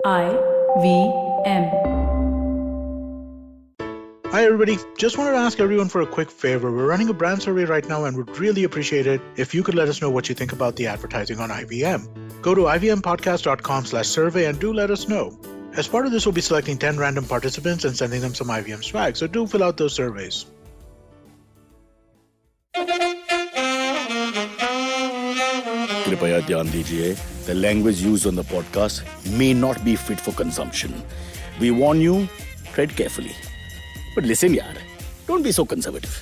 IVM. Hi everybody, just wanted to ask everyone for a quick favor. We're running a brand survey right now and would really appreciate it if you could let us know what you think about the advertising on IVM. Go to ivmpodcast.com/survey and do let us know. As part of this, we'll be selecting 10 random participants and sending them some IVM swag, so do fill out those surveys. कृपया ध्यान दीजिए, the language used on the podcast may not be fit for consumption. We warn you, tread carefully. But listen, yaar, don't be so conservative.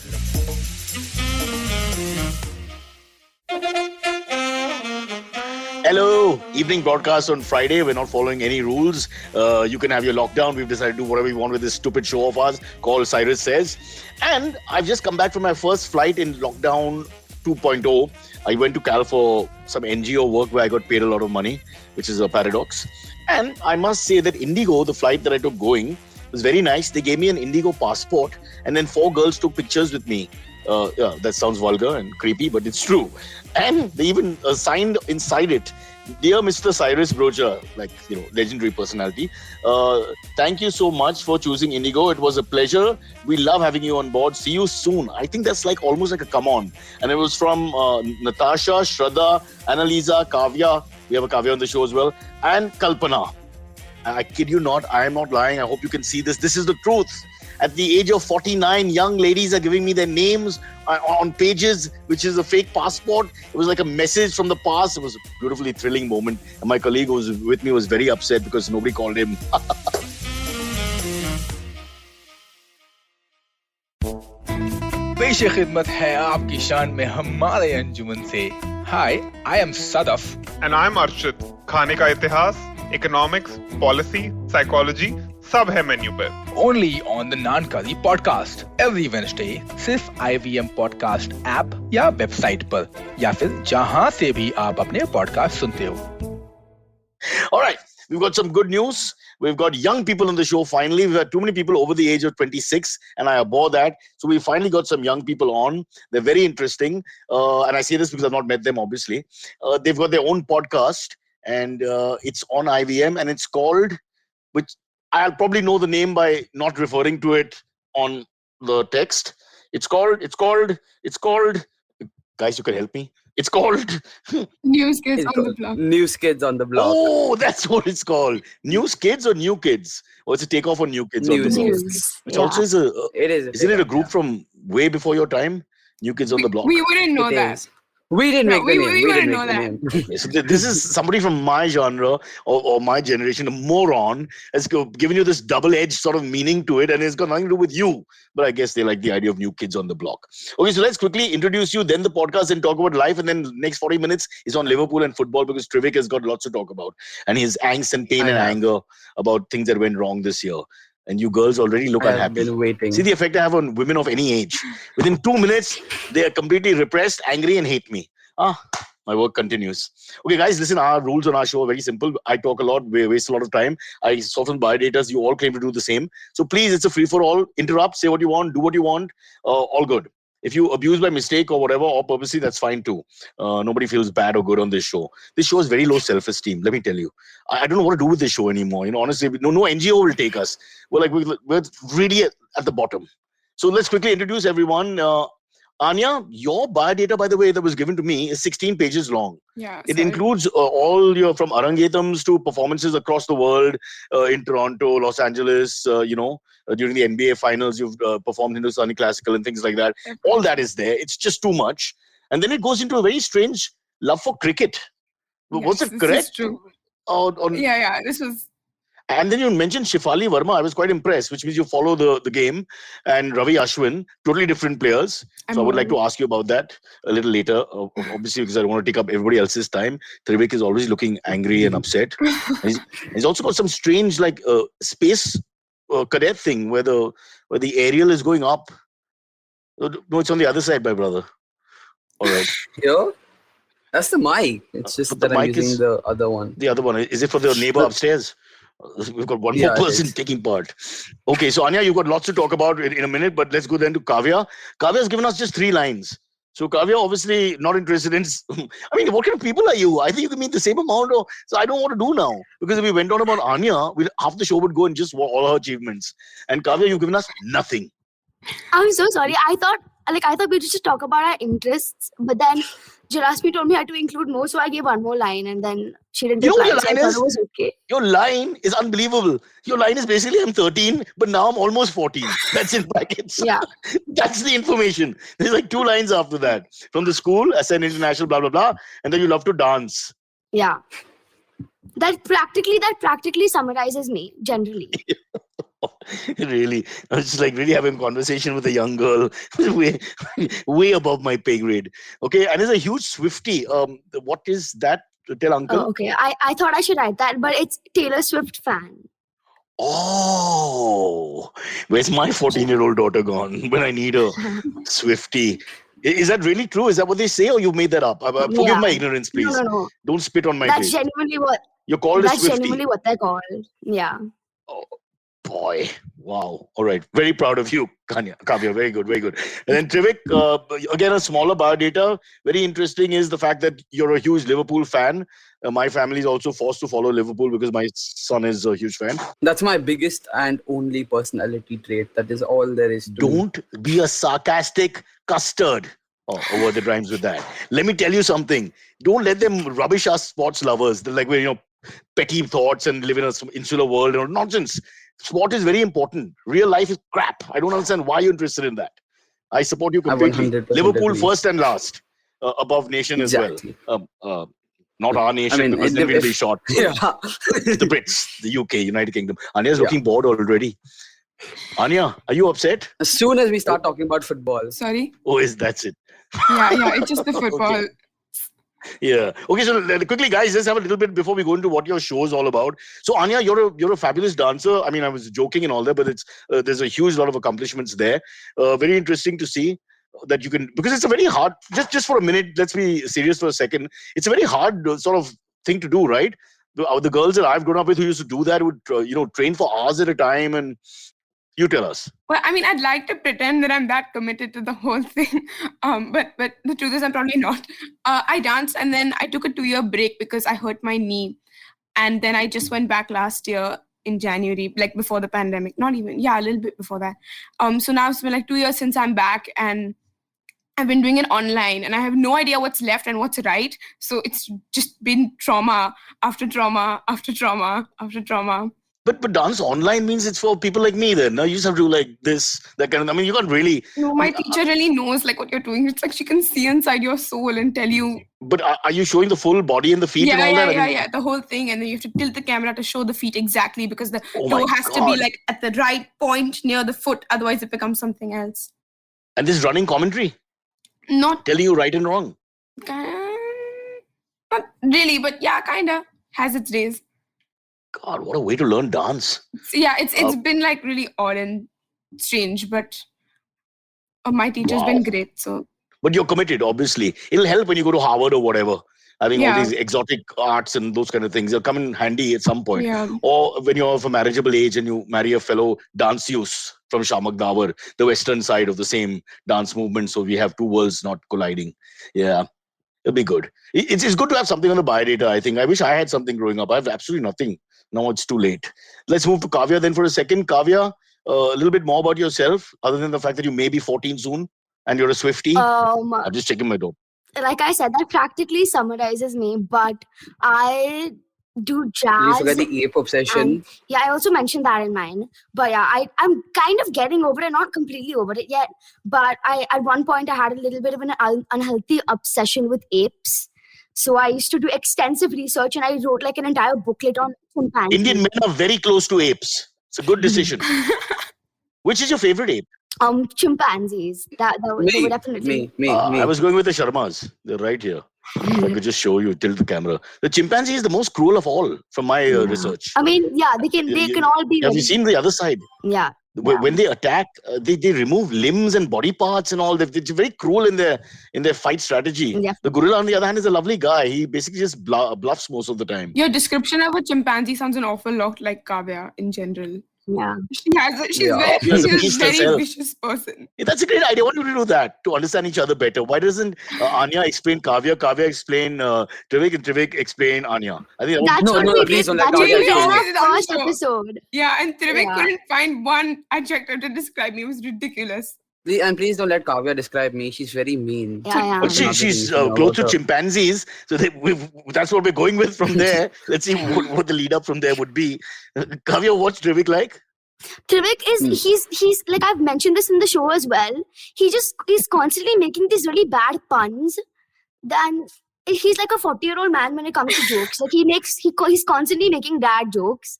Hello, evening broadcast on Friday. We're not following any rules. You can have your lockdown. We've decided to do whatever we want with this stupid show of ours called Cyrus Says. And I've just come back from my first flight in lockdown 2.0. I went to Cal for some NGO work where I got paid a lot of money, which is a paradox. And I must say that Indigo, the flight that I took going, was very nice. They gave me an Indigo passport and then 4 girls took pictures with me. Yeah, that sounds vulgar and creepy, but it's true. And they even signed inside it, "Dear Mr. Cyrus Broja," like, legendary personality. Thank you so much for choosing Indigo. It was a pleasure. We love having you on board. See you soon. I think that's almost like a come on. And it was from Natasha, Shraddha, Annalisa, Kavya. We have a Kavya on the show as well. And Kalpana. I kid you not. I am not lying. I hope you can see this. This is the truth. At the age of 49, young ladies are giving me their names on pages, which is a fake passport. It was like a message from the past. It was a beautifully thrilling moment. And my colleague who was with me was very upset because nobody called him. पेश खिदमत है आपकी शान में हमारे अंजुमन से. Hi, I am Sadaf. And I'm Arshit. खाने का इतिहास, economics, policy, psychology, सब है मेन्यू पे. Only on the Naan Curry podcast every Wednesday, सिर्फ IVM podcast app या वेबसाइट पर या फिर जहां से भी आप अपने podcast सुनते हो. All right, we've got some good news. We've got young people on the show finally. We've had too many people over the age of 26 and I abhor that. So we finally got some young people on. They're very interesting. And I say this because I've not met them, obviously. They've got their own podcast and it's on IVM and it's called, which I'll probably know the name by not referring to it on the text. It's called, guys, you can help me. It's called News Kids on the Block. News Kids on the Block. Oh, that's what it's called. News Kids or New Kids? Or it's a takeoff on New Kids on the Block. Which also is isn't it a group from way before your time? New Kids on the Block. We wouldn't know that. We didn't make the name. We didn't know that. Okay, so this is somebody from my genre or my generation, a moron, has given you this double-edged sort of meaning to it and it's got nothing to do with you. But I guess they like the idea of New Kids on the Block. Okay, so let's quickly introduce you, then the podcast, and talk about life. And then the next 40 minutes is on Liverpool and football because Trivik has got lots to talk about. And his angst and pain and anger about things that went wrong this year. And you girls already look unhappy. I've been waiting. See the effect I have on women of any age. Within 2 minutes, they are completely repressed, angry, and hate me. My work continues. Okay, guys, listen, our rules on our show are very simple. I talk a lot, we waste a lot of time. I soften biodatas. You all claim to do the same. So please, it's a free-for-all. Interrupt, say what you want, do what you want. All good. If you abuse by mistake or whatever, or purposely, that's fine too. Nobody feels bad or good on this show. This show is very low self-esteem, let me tell you. I don't know what to do with this show anymore. Honestly, no NGO will take us. We're really at the bottom. So let's quickly introduce everyone. Anya, your biodata, by the way, that was given to me is 16 pages long. Yeah. It includes all your from Arangetams to performances across the world, in Toronto, Los Angeles, during the NBA finals, you've performed Hindustani classical and things like that. All that is there. It's just too much. And then it goes into a very strange love for cricket. Was it correct? This is true. Yeah, this was... And then you mentioned Shefali Verma. I was quite impressed, which means you follow the game. And Ravi Ashwin, totally different players. So I would like to ask you about that a little later, obviously, because I don't want to take up everybody else's time. Trivik is always looking angry and upset. And he's also got some strange, space cadet thing where the aerial is going up. No, it's on the other side, my brother. All right. Yo, that's the mic. It's just that I'm using the other one. The other one. Is it for the neighbor upstairs? We've got one more person taking part. Okay, so Anya, you've got lots to talk about in a minute, but let's go then to Kavya. Kavya has given us just 3 lines. So Kavya, obviously not interested in. I mean, what kind of people are you? I think you can meet the same amount. So I don't know what to do now, because if we went on about Anya, half the show would go and just all her achievements. And Kavya, you've given us nothing. I'm so sorry. I thought we just talk about our interests, but then Jalasmi told me I had to include more, so I gave one more line, and then she didn't reply. So I thought it was okay. Your line is unbelievable. Your line is basically, I'm 13, but now I'm almost 14. That's in brackets. Yeah. That's the information. There's like 2 lines after that. From the school, Ascend International, blah, blah, blah. And then you love to dance. Yeah. That practically summarizes me, generally. Really? I was just like really having a conversation with a young girl. way above my pay grade. Okay, and there's a huge Swiftie. What is that? Tell uncle. Oh, okay, I thought I should write that, but it's Taylor Swift fan. Oh, where's my 14-year-old daughter gone when I need a Swiftie? Is that really true? Is that what they say, or you made that up? Forgive my ignorance, please. No. Don't spit on my face. That's genuinely what you're called. That's a Swiftie. Genuinely what they're called. Yeah. Oh boy! Wow. All right. Very proud of you, Kavya. Very good. Very good. And then Trivik, again a smaller biodata. Very interesting is the fact that you're a huge Liverpool fan. My family is also forced to follow Liverpool because my son is a huge fan. That's my biggest and only personality trait. That is all there is to Don't be a sarcastic custard. Oh, a word that rhymes with that. Let me tell you something. Don't let them rubbish us sports lovers. They're like, petty thoughts and live in an insular world. Nonsense. Sport is very important. Real life is crap. I don't understand why you're interested in that. I support you completely. Liverpool agree. First and last. Above nation exactly. As well. Not our nation, because then we'll be short. Yeah. The Brits, the UK, United Kingdom. Anya's looking bored already. Anya, are you upset? As soon as we start talking about football. Sorry? Oh, that's it. Yeah, it's just the football. Okay. Yeah. Okay, so quickly, guys, let's have a little bit before we go into what your show is all about. So, Anya, you're a fabulous dancer. I mean, I was joking and all that, but it's there's a huge lot of accomplishments there. Very interesting to see that you can, because it's a very hard, just for a minute, let's be serious for a second. It's a very hard sort of thing to do, right? The girls that I've grown up with who used to do that would, train for hours at a time. And you tell us. Well, I mean, I'd like to pretend that I'm that committed to the whole thing. But the truth is I'm probably not. I danced and then I took a 2-year break because I hurt my knee. And then I just went back last year in January, like before the pandemic. Not even, a little bit before that. So now it's been like 2 years since I'm back and I've been doing it online and I have no idea what's left and what's right. So it's just been trauma after trauma after trauma after trauma. But dance online means it's for people like me then. No, you just have to do like this, that kind of, I mean, you can't really. No, my teacher really knows like what you're doing. It's like she can see inside your soul and tell you. But are you showing the full body and the feet and all that? Yeah, the whole thing. And then you have to tilt the camera to show the feet exactly because the toe has to be like at the right point near the foot. Otherwise it becomes something else. And this running commentary? Not telling you right and wrong. Not really, but yeah, kind of has its days. God, what a way to learn dance. Yeah, it's been like really odd and strange, but my teacher's been great. So. But you're committed, obviously. It'll help when you go to Harvard or whatever. Having all these exotic arts and those kind of things. They'll come in handy at some point. Yeah. Or when you're of a marriageable age and you marry a fellow danseuse from Shamak Dawar, the western side of the same dance movement. So we have two worlds not colliding. Yeah. It'll be good. It's good to have something on the biodata, I think. I wish I had something growing up. I have absolutely nothing. Now it's too late. Let's move to Kavya then for a second. Kavya, a little bit more about yourself, other than the fact that you may be 14 soon and you're a Swiftie. I'm just checking my door. Like I said, that practically summarizes me, but I do jazz. You forgot the ape obsession. I also mentioned that in mine. But yeah, I'm kind of getting over it, not completely over it yet. But at one point, I had a little bit of an unhealthy obsession with apes. So I used to do extensive research and I wrote like an entire booklet on chimpanzees. Indian men are very close to apes. It's a good decision. Which is your favorite ape? Chimpanzees. That would definitely. Me. I was going with the Sharmas. They're right here. I could just show you, tilt the camera. The chimpanzee is the most cruel of all, from my research. I mean, they can all be. Have you seen the other side? Yeah. When they attack, they remove limbs and body parts and all. They're very cruel in their fight strategy. Yeah. The gorilla, on the other hand, is a lovely guy. He basically just bluffs most of the time. Your description of a chimpanzee sounds an awful lot like Kavya in general. Yeah. She's Yeah. She has a a beast very herself. vicious person. Yeah, that's a great idea. I want you to do that to understand each other better. Why doesn't Anya explain Kavya, Kavya explain Trivik, and Trivik explain Anya? I think that would That's be No, what no, we please did. don't let That's what Kavya we did in explain our it. Always on the first show. episode. Yeah, and Trivik Yeah. couldn't find one adjective to describe me. It was ridiculous. And please don't let Kavya describe me. She's very mean. Yeah, But yeah. she's Another thing, close to about her. chimpanzees, so that's what we're going with from there. Let's see what the lead up from there would be. Kavya, what's Trivik like? Trivik is he's like I've mentioned this in the show as well. He's constantly making these really bad puns. Then he's like a 40-year-old man when it comes to jokes. Like he's constantly making dad jokes.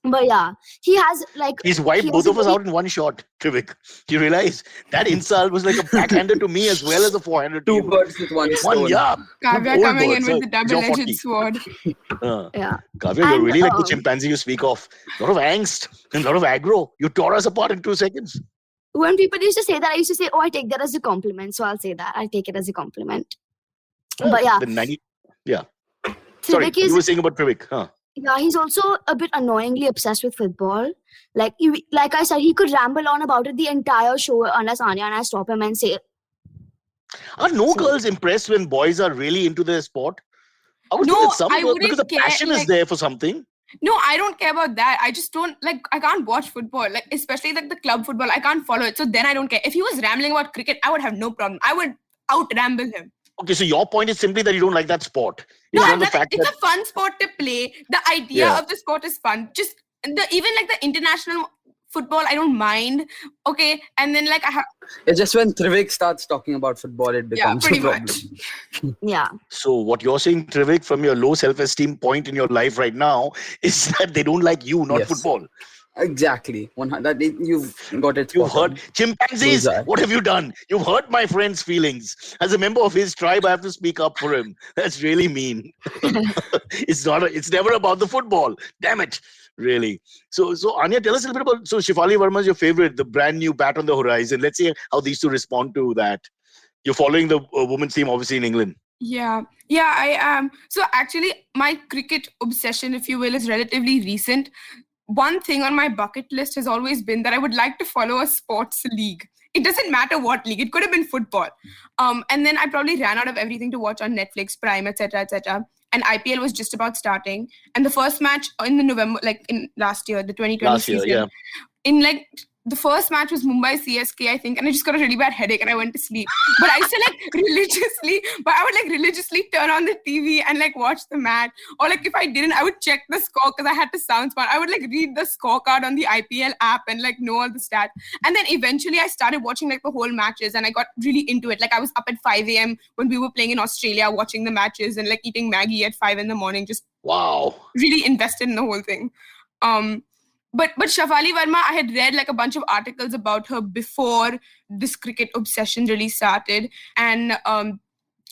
But yeah, he has like He's wiped he both has a of us very- out in one shot, Trivik. You realize that insult was like a backhander to me as well as a forehander to Two you. birds with one stone. One, yeah. Kavya Old coming bird, in so with the you're double-edged 40. sword. Yeah. Kavya, you're And, really like the chimpanzee you speak of. A lot of angst and a lot of aggro. You tore us apart in 2 seconds. When people used to say that, I used to say, "Oh, I take that as a compliment." So I'll say that I take it as a compliment. But yeah, The 90, sorry, Trivik is you were saying about Trivik, huh? yeah, he's also a bit annoyingly obsessed with football. Like I said, he could ramble on about it the entire show unless Anya and I stop him and say, Are no So- girls impressed when boys are really into their sport? I would think No, that some I girls, because the wouldn't care, passion is like- there for something. No, I don't care about that. I just don't like. I can't watch football, like especially like the club football. I can't follow it, so then I don't care. If he was rambling about cricket, I would have no problem. I would out ramble him. Okay, so your point is simply that you don't like that sport. No, It's I'm not the not, fact it's that a fun sport to play. The idea Yeah. of the sport is fun. Just even like the international football, I don't mind. Okay, and then like I have It's just when Trivik starts talking about football, it becomes pretty a problem. much. "Yeah, So what you're saying, Trivik, from your low self-esteem point in your life right now, is that they don't like you, not Yes. football. Exactly. You've got it. You've spot on. hurt chimpanzees. Bullseye. What have you done? You've hurt my friend's feelings. As a member of his tribe, I have to speak up for him. That's really mean. It's never about the football. Damn it. Really. So Anya, tell us a little bit about. So Shefali Verma is your favorite, the brand new bat on the horizon. Let's see how these two respond to that. You're following the women's team, obviously, in England. Yeah, I am. So actually, my cricket obsession, if you will, is relatively recent. One thing on my bucket list has always been that I would like to follow a sports league. It doesn't matter what league. It could have been football. And then I probably ran out of everything to watch on Netflix, Prime, etc., etc. And IPL was just about starting. And the first match in the November, like in last year, the 2020 Last year, season, yeah. in like the first match was Mumbai CSK, I think, and I just got a really bad headache and I went to sleep. But I still I would religiously turn on the TV and like watch the match. Or like if I didn't, I would check the score because I had to sound smart. I would like read the scorecard on the IPL app and like know all the stats. And then eventually I started watching like the whole matches and I got really into it. Like I was up at 5 a.m. when we were playing in Australia, watching the matches and like eating Maggie at 5 in the morning, just Wow. really invested in the whole thing. But Shefali Verma, I had read like a bunch of articles about her before this cricket obsession really started. And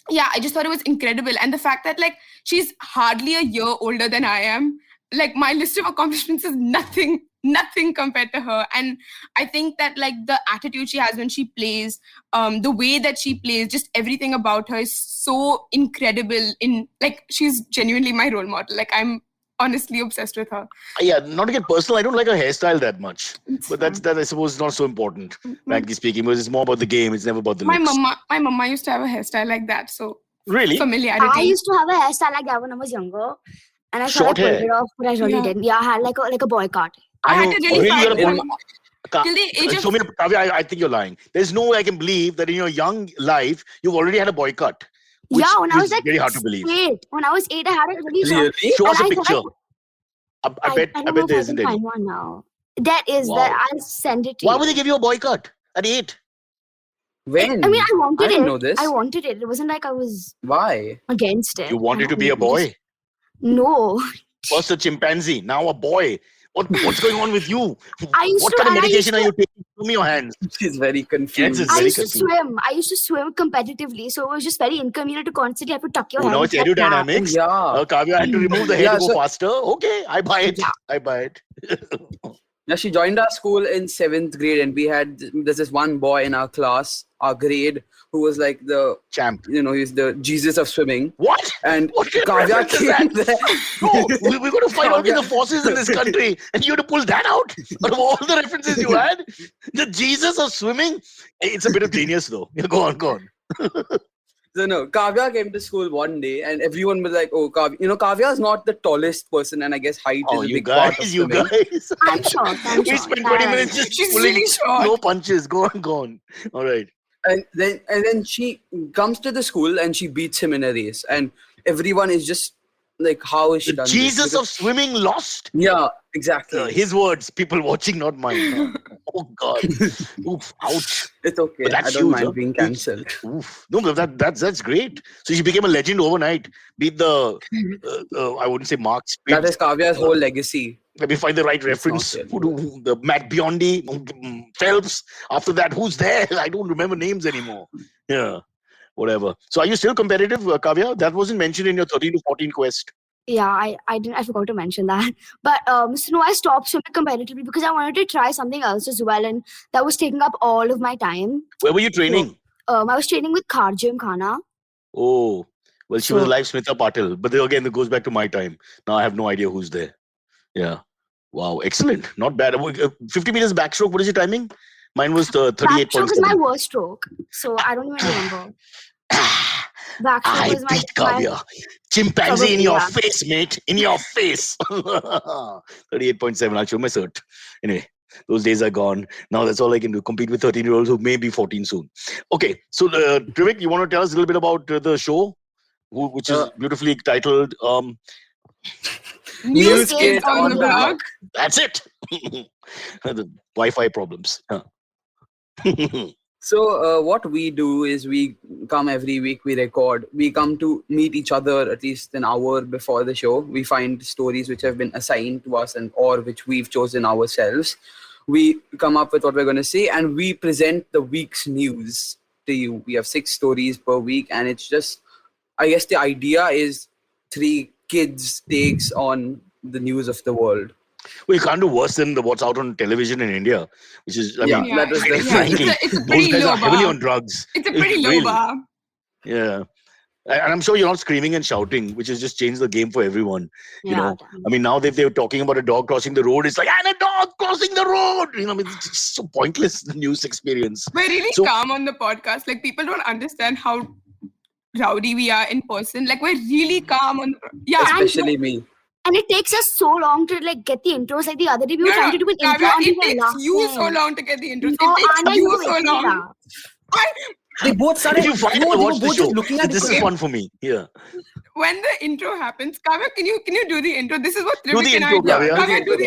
yeah, I just thought it was incredible. And the fact that like she's hardly a year older than I am, like my list of accomplishments is nothing compared to her. And I think that like the attitude she has when she plays, the way that she plays, just everything about her is so incredible. In like she's genuinely my role model. Like I'm honestly obsessed with her. Yeah, not to get personal, I don't like her hairstyle that much. It's But fine. that I suppose is not so important, frankly speaking, because it's more about the game. It's never about the My looks. mama used to have a hairstyle like that, so Really? familiarity. I used to have a hairstyle like that when I was younger, and I thought I Short pulled hair? it off, but I really Yeah. didn't. Yeah, I had like a boy cut. I had know. to really Really, fight you're a till boy- the age of Soumya, Kavya, I think you're lying. There's no way I can believe that in your young life, you've already had a boy cut. Which Yeah, when I was is like very hard to believe. 8. When I was 8, I had it really short. Really? Show us a And I picture. thought I bet don't know there if I isn't can any. find one now. That is Wow. that. I'll send it to Why you. would they give you a boy cut at 8? When? I mean, I wanted didn't it. know this. I wanted it. It wasn't like I was Why? against it. You wanted And to be a I just- boy. No. First a chimpanzee, now a boy. What's going on with you? I used What to- kind of and I used medication are you taking? Show me your hands. She's very confused. It's I very used to confusing. swim. I used to swim competitively, so it was just very inconvenient to constantly have to tuck your Oh, head. now it's into a cap. aerodynamics. Yeah. Kavya had to remove the hair Yeah, to go so- faster. Okay, I buy it. Yeah. I buy it. Yeah, she joined our school in 7th grade, and there's this one boy in our class, our grade, who was like the champ. He's the Jesus of swimming. What? And what Kavya came there. No, we're going to fight out in the forces in this country, and you had to pull that out out of all the references you had. The Jesus of swimming. It's a bit of genius, though. Yeah, go on. So no, Kavya came to school one day, and everyone was like, "Oh, Kavya." Kavya is not the tallest person, and I guess height is a big part of you swimming. guys. I'm sure. We spent 20 minutes just pulling no punches. Go on. All right. And then she comes to the school and she beats him in a race, and everyone is just like, how is she done Jesus this? of swimming lost? Yeah, exactly. His words, people watching, not mine. Oh God. Oof, ouch. It's okay. But that's I don't huge, mind being cancelled. Oof. No, but that's great. So she became a legend overnight. Beat the, I wouldn't say Marks. That is Kavya's whole legacy. Let me find the right reference. The Matt Biondi, Phelps. After that, who's there? I don't remember names anymore. Yeah, whatever. So are you still competitive, Kavya? That wasn't mentioned in your 13 to 14 quest. Yeah, I forgot to mention that. But so I stopped swimming competitively because I wanted to try something else as well, and that was taking up all of my time. Where were you training? I was training with Kharjim Khana. Oh, well, she was live Smita Patil. But then again, it goes back to my time. Now I have no idea who's there. Yeah. Wow. Excellent. Not bad. 50 meters backstroke. What is your timing? Mine was 38.7. Backstroke is my worst stroke. So I don't even remember. I beat Kavya. Chimpanzee in your face, mate. In your face. 38.7. I'll show my cert. Anyway, those days are gone. Now that's all I can do. Compete with 13-year-olds who may be 14 soon. Okay. So, Trivik, you want to tell us a little bit about the show? Which is beautifully titled... News Kids on the Block. That's it. The Wi-Fi problems. So what we do is we come every week, we record. We come to meet each other at least an hour before the show. We find stories which have been assigned to us or which we've chosen ourselves. We come up with what we're going to say and we present the week's news to you. We have 6 stories per week, and it's just, I guess the idea is 3 kids' takes on the news of the world. Well, you can't do worse than what's out on television in India, which is, that was frankly, it's those guys are heavily on drugs. It's a pretty low bar. Yeah. And I'm sure you're not screaming and shouting, which has just changed the game for everyone. You know, I mean, now they're talking about a dog crossing the road. It's like, and a dog crossing the road. You know, I mean, it's just so pointless, the news experience. We're really calm on the podcast. Like, people don't understand how rowdy we are in person. Like, we're really calm on especially me. And it takes us so long to get the intros. Like the other day, we were trying to do an intro. It takes you so long to get the intros. No, it takes you so long. They both started. You find watch the show. This is fun for me. Yeah. When the intro happens, Kavya, can you do the intro? This is what Trivik and I do. Kavya, do the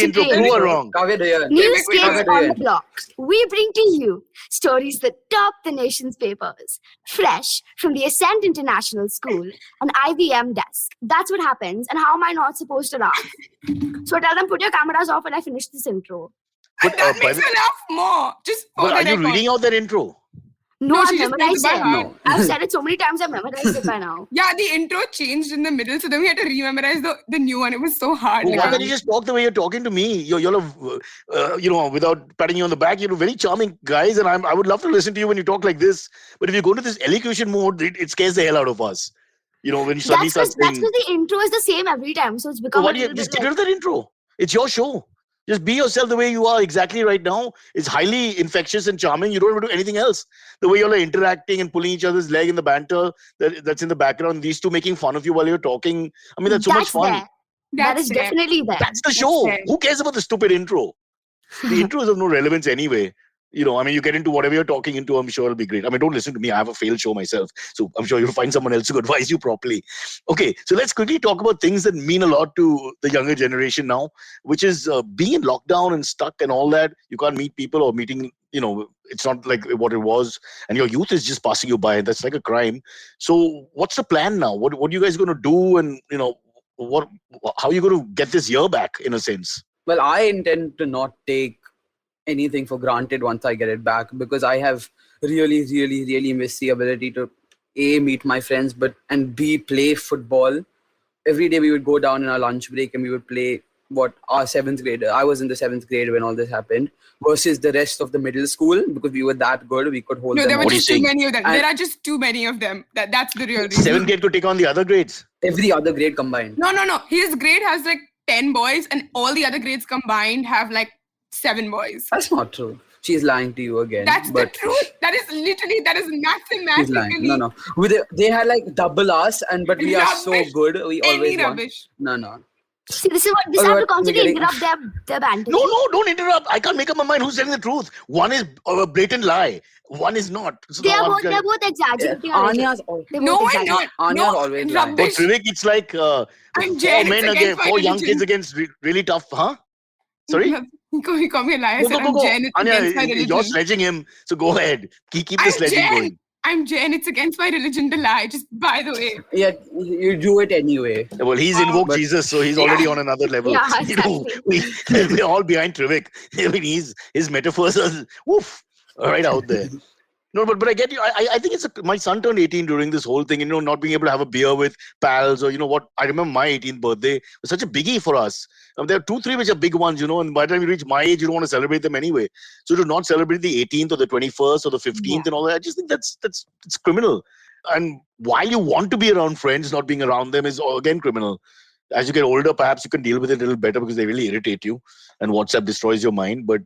intro. Prove or wrong. News Kids on the Block. We bring to you stories that top the nation's papers, fresh from the Ascent International School and IVM desk. That's what happens. And how am I not supposed to laugh? So I tell them, put your cameras off, and I finish this intro. And that makes me laugh more. Just are you reading out that intro? No, I've memorized it. No. I've said it so many times, I've memorized it by now. Yeah, the intro changed in the middle, so then we had to re-memorize the new one. It was so hard. Well, why don't you just talk the way you're talking to me? You're without patting you on the back, you're very charming guys, and I would love to listen to you when you talk like this. But if you go into this elocution mode, it scares the hell out of us. You know, when you suddenly start saying... That's because the intro is the same every time, so it's become just get rid of that intro. It's your show. Just be yourself the way you are exactly right now. It's highly infectious and charming. You don't have to do anything else. The way you're interacting and pulling each other's leg in the banter that's in the background. These two making fun of you while you're talking. I mean, that's so much fun. That is definitely there. That's the show. Who cares about the stupid intro? The intro is of no relevance anyway. You know, I mean, you get into whatever you're talking into, I'm sure it'll be great. I mean, don't listen to me. I have a failed show myself. So I'm sure you'll find someone else who advise you properly. Okay, so let's quickly talk about things that mean a lot to the younger generation now, which is being in lockdown and stuck and all that. You can't meet people or meeting, it's not like what it was. And your youth is just passing you by. That's like a crime. So what's the plan now? What are you guys going to do? And, how are you going to get this year back in a sense? Well, I intend to not take anything for granted once I get it back, because I have really, really, really missed the ability to A, meet my friends, and B, play football. Every day we would go down in our lunch break and we would play our 7th grade. I was in the 7th grade when all this happened, versus the rest of the middle school, because we were that good, we could hold No, them there were off. What are you just too saying? many of them. And- There are just too many of them. That's the real reason. 7th grade could take on the other grades. Every other grade combined. No. His grade has like 10 boys, and all the other grades combined have like 7 boys. That's not true. She's lying to you again. That's but the truth. That is mathematically. she's lying. No. They had like double us, but we are so Rubbish. good. We Any always won. rubbish. No. See, this is what this Oh, have to what? constantly We're getting- interrupt their banter. No, don't interrupt. I can't make up my mind who's telling the truth. One is a blatant lie. One is not. So They now are I'm they're both exaggerating. Anya's They're No, both I'm exaggerating. not. Anya's No, always lying. For rubbish. Trivik, it's like I'm 4 Jen. men It's against against my 4 young religion. kids against really tough, huh? Sorry? He called me a liar. I said, Go. I'm Jen. It's against my Anya, you're religion. sledging him, so go ahead. Keep the I'm sledging Jen. going. I'm Jen. It's against my religion to lie. Just by the way. Yeah, you do it anyway. Well, he's invoked But- Jesus, so he's already on another level. Yeah, You know, we're all behind Trivik. I mean, his metaphors are woof, right out there. No, but I get you. I think my son turned 18 during this whole thing, not being able to have a beer with pals or what. I remember my 18th birthday was such a biggie for us. There are 2-3 which are big ones, and by the time you reach my age, you don't want to celebrate them anyway. So to not celebrate the 18th or the 21st or the 15th and all that, I just think that's it's criminal. And while you want to be around friends, not being around them is again criminal. As you get older, perhaps you can deal with it a little better because they really irritate you and WhatsApp destroys your mind. But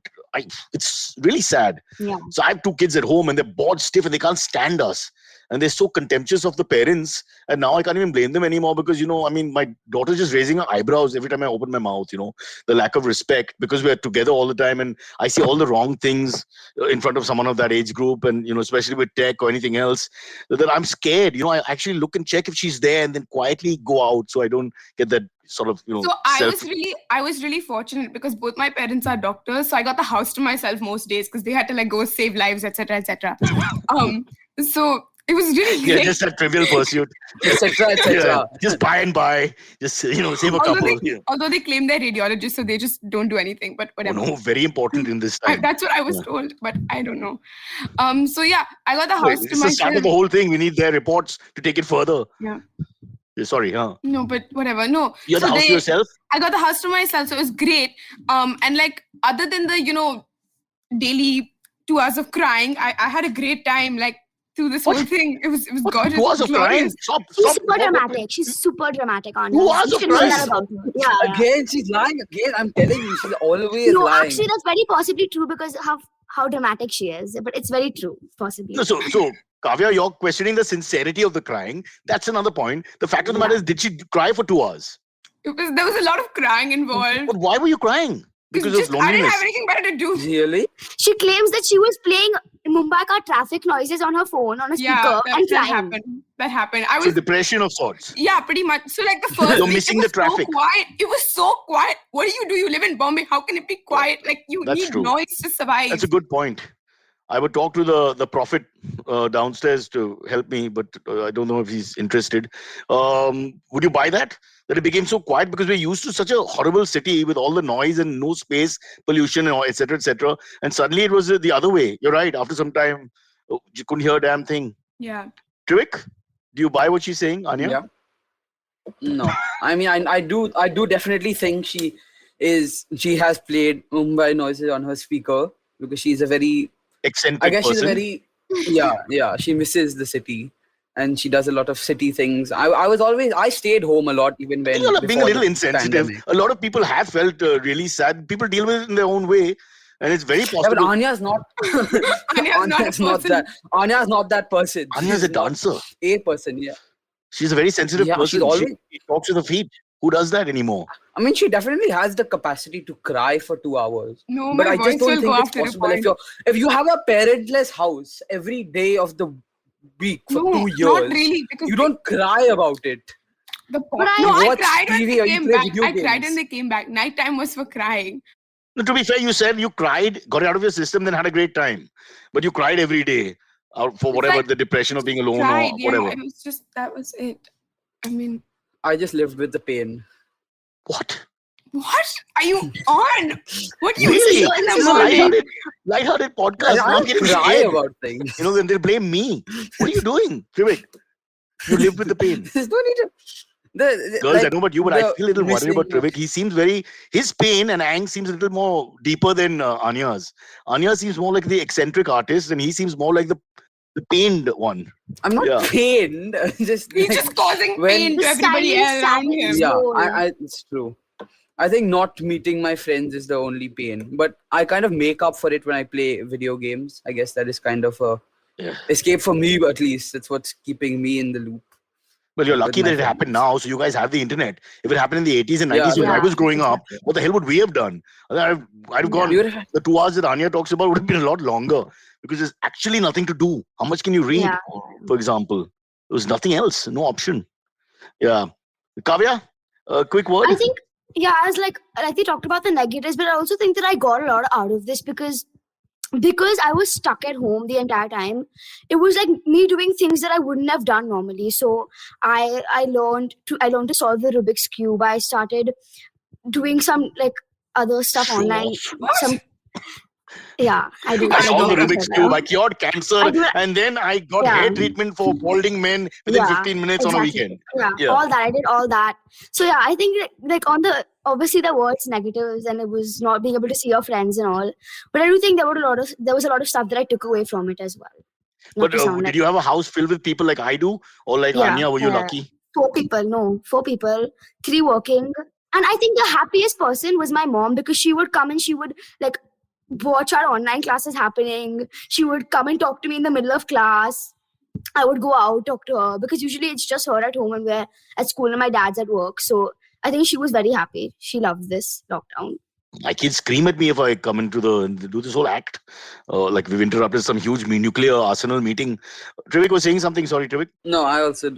it's really sad. Yeah. So I have 2 kids at home and they're bored stiff and they can't stand us. And they're so contemptuous of the parents. And now I can't even blame them anymore because, my daughter's just raising her eyebrows every time I open my mouth, the lack of respect because we're together all the time. And I see all the wrong things in front of someone of that age group. And, especially with tech or anything else, that I'm scared. I actually look and check if she's there and then quietly go out so I don't get that sort of, So I was really fortunate because both my parents are doctors. So I got the house to myself most days because they had to go save lives, etc., etc. So it was really Yeah, great. just that trivial pursuit. Etc. Yeah, just buy and buy. Just, save a couple. Although they claim they're radiologists, so they just don't do anything. But Oh, whatever. no, very important in this time. That's what I was told, but I don't know. So yeah, I got the house to It's the start of myself. the whole thing. We need their reports to take it further. Yeah. Sorry, huh? No, but whatever. No. You have the So house to yourself? I got the house to myself, so it was great. And other than the daily 2 hours of crying, I had a great time through this whole thing. It was gorgeous. 2 hours of crying? glorious. Stop. She's super dramatic. She's super dramatic, Anya. 2 hours You of should know crying? that about her. Yeah. Again, she's lying again. I'm telling you, she's always No, lying. actually, that's very possibly true because how dramatic she is. But it's very true, possibly. No, so Kavya, you're questioning the sincerity of the crying. That's another point. The fact of the matter is, did she cry for 2 hours? There was a lot of crying involved. But why were you crying? Because of I didn't loneliness. have anything better to do. Really? She claims that she was playing Mumbai ka traffic noises on her phone on a speaker Yeah, and that crying. happened. That happened. I So was depression of sorts. Yeah, pretty much. So the first You're week, missing it was the traffic. So quiet. It was so quiet. What do? You live in Bombay. How can it be quiet? You That's need true. noise to survive. That's a good point. I would talk to the prophet downstairs to help me, but I don't know if he's interested. Would you buy that? That it became so quiet because we're used to such a horrible city with all the noise and no space, pollution, and etc., etc. And suddenly it was the other way. You're right. After some time, you couldn't hear a damn thing. Yeah. Trivik, do you buy what she's saying, Anya? Yeah. No, I mean, I do definitely think she has played Mumbai noises on her speaker because she's a very, Eccentric I guess person. she's a very, yeah, she misses the city and she does a lot of city things. I stayed home a lot even when You're being a before little the insensitive. pandemic. A lot of people have felt really sad. People deal with it in their own way, and it's very Yeah, possible. but Anya's not. Anya's not a person. Anya's not that person. Anya's a She's not dancer. A person, yeah. She's a very sensitive Yeah, person. she's always- She talks with her feet. Who does that anymore? I mean, she definitely has the capacity to cry for 2 hours. No, But my I voice just don't will think go it's after a possible. point. If you have a parentless house every day of the week for No, 2 years, not really, because you don't cry about it. The But I- no, I watch cried when TV they or you came play back. video I cried games. when they came back. Nighttime was for crying. No, to be fair, you said you cried, got it out of your system, then had a great time. But you cried every day out for whatever like the depression of being alone Cried, or yeah. whatever. It was just that was it. I mean, I just lived with the pain. What? what are you on? What do you Really? do in This the is a morning? lighthearted I podcast. Now I'm don't getting cry scared. about things. Then they'll blame me. What are you doing, Trivik? You live with the pain. There's no need to. Girls, I know about you, but I feel a little worried about missing- Trivik. He seems his pain and angst seems a little more deeper than Anya's. Anya seems more like the eccentric artist, and he seems more like the pained one. I'm not Yeah. pained. He's like, just causing when- pain to The everybody silent else around sadness. him. yeah, Goal. it's true. I think not meeting my friends is the only pain, but I kind of make up for it when I play video games. I guess that is kind of a Yeah. escape for me, at least. That's what's keeping me in the loop. Well, you're with lucky my that it happened friends. now, so you guys have the internet. If it happened in the 80s and 90s when I Yeah, was growing up, exactly. what the hell would we have done? I'd have gone. You would have- The 2 hours that Anya talks about would have been a lot longer because there's actually nothing to do. How much can you read, Yeah. for example? There was nothing else, no option. Yeah. Kavya, a quick word. I think, yeah, I was like they talked about the negatives, but I also think that I got a lot out of this because I was stuck at home the entire time. It was like me doing things that I wouldn't have done normally. So I learned to solve the Rubik's Cube. I started doing some like other stuff Show online. off. Some yeah, I do. I I solved the do Rubik's that. Cube. I cured cancer, I do- and then I got Yeah. hair treatment for balding men within Yeah, 15 minutes on a exactly. weekend. Yeah, Yeah. all that. I did all that. So yeah, I think like on the obviously there were its negatives and it was not being able to see your friends and all. But I do think there was a lot of stuff that I took away from it as well. Not But to sound did like you have a house filled with people like I do, or like Yeah, Anya? Were you yeah. lucky? 4 people, no, 4 people, 3 working. And I think the happiest person was my mom because she would come and she would like watch our online classes happening. She would come and talk to me in the middle of class. I would go out, talk to her because usually it's just her at home and we're at school and my dad's at work. So I think she was very happy. She loved this lockdown. My kids scream at me if I come into do this whole act. Like we've interrupted some huge nuclear arsenal meeting. Trivik was saying something. Sorry, Trivik. No,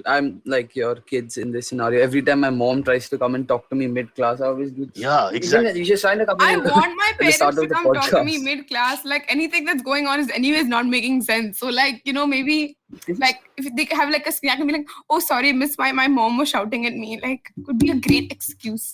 I'm like your kids in this scenario. Every time my mom tries to come and talk to me mid-class, I always do. Yeah, exactly. You just trying to come I in want my at the parents start to of the come talk to me podcast. mid-class. Like anything that's going on is anyways not making sense. So like, maybe like if they have like a snack and be like, oh sorry, miss, my mom was shouting at me. Like could be a great excuse.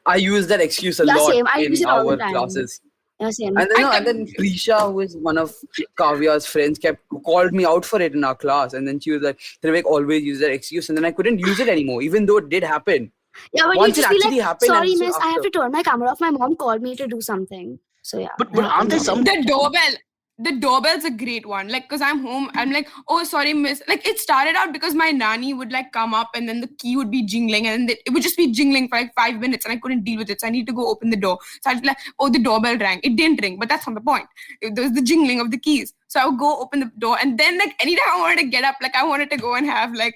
I use that excuse a Yeah, lot same. I use in it all the our time. classes. Yeah, same. And then Prisha, who is one of Kavya's friends, called me out for it in our class. And then she was like, Trivik always use that excuse. And then I couldn't use it anymore, even though it did happen. Yeah, but Once you it just be actually like, happened, sorry, and so miss, I have after- to turn my camera off. My mom called me to do something. So yeah. But that aren't there happens. some? The doorbell's a great one. Like, cause I'm home, I'm like, oh sorry, miss. Like it started out because my nanny would like come up and then the key would be jingling and it would just be jingling for like 5 minutes and I couldn't deal with it. So I need to go open the door. So I'd be like, oh, the doorbell rang. It didn't ring, but that's not the point. There was the jingling of the keys. So I would go open the door and then like anytime I wanted to get up, like I wanted to go and have like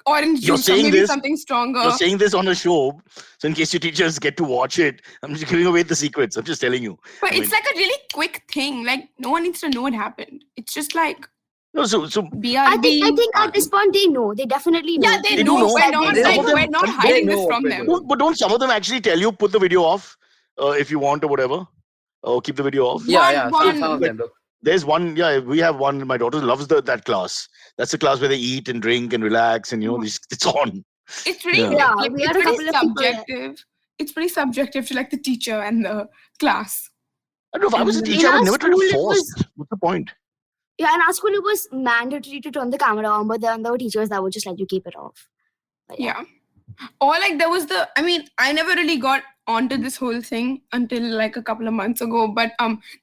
orange You're juice or saying maybe this- something stronger. You're saying this on a show, so in case your teachers get to watch it, I'm just giving away the secrets. I'm just telling you. But I it's mean- like a really quick thing. Like no one needs to know what happened. It's just like No, so BRB. I think at this point they know. They definitely know. Yeah, they do know. know. We're not, They like, know. we're not They hiding this know from what them. we're but don't some of them actually tell you put the video off if you want or whatever, or keep the video off? Yeah, One- some of them do. There's one. Yeah, we have one. My daughter loves that class. That's the class where they eat and drink and relax, and it's on. It's pretty, Yeah. Yeah, like, we it's had a pretty couple of people- subjective. It's pretty subjective to like the teacher and the class. I don't know if I was a In teacher, I our would never try to school, it force. was- What's the point? Yeah, in our school it was mandatory to turn the camera on, but then there were teachers that would just let you keep it off. But Yeah. Or like there was I never really got onto this whole thing until like a couple of months ago, but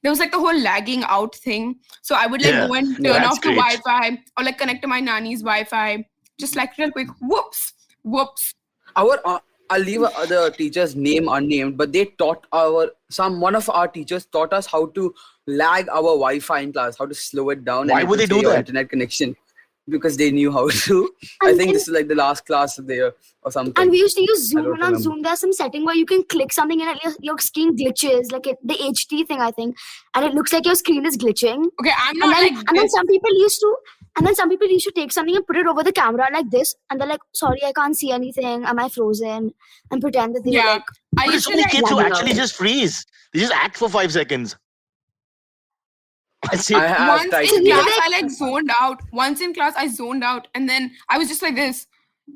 there was like the whole lagging out thing. So I would like Yeah. go and Yeah, turn that's off the great. Wi-Fi or like connect to my nanny's Wi-Fi, just like real quick. Whoops. I'll leave the teacher's name unnamed, but they taught one of our teachers taught us how to lag our Wi-Fi in class, how to slow it down. Why and it would they will say do your that? Internet connection, because they knew how to. I And think in- this is like the last class of the year or something. And we used to use Zoom, don't and on remember. Zoom there's some setting where you can click something and your screen glitches, like the HT thing, I think, and it looks like your screen is glitching. Okay, I'm And not then, like and then this. some people used to take something and put it over the camera like this, and they're like, "Sorry, I can't see anything. Am I frozen?" And pretend that they were Yeah. like, I But used there's so to many like kids who lagging actually out. just freeze. They just act for 5 seconds. I see. I have once tried in to do class that. I like zoned out. Once in class I zoned out and then I was just like this.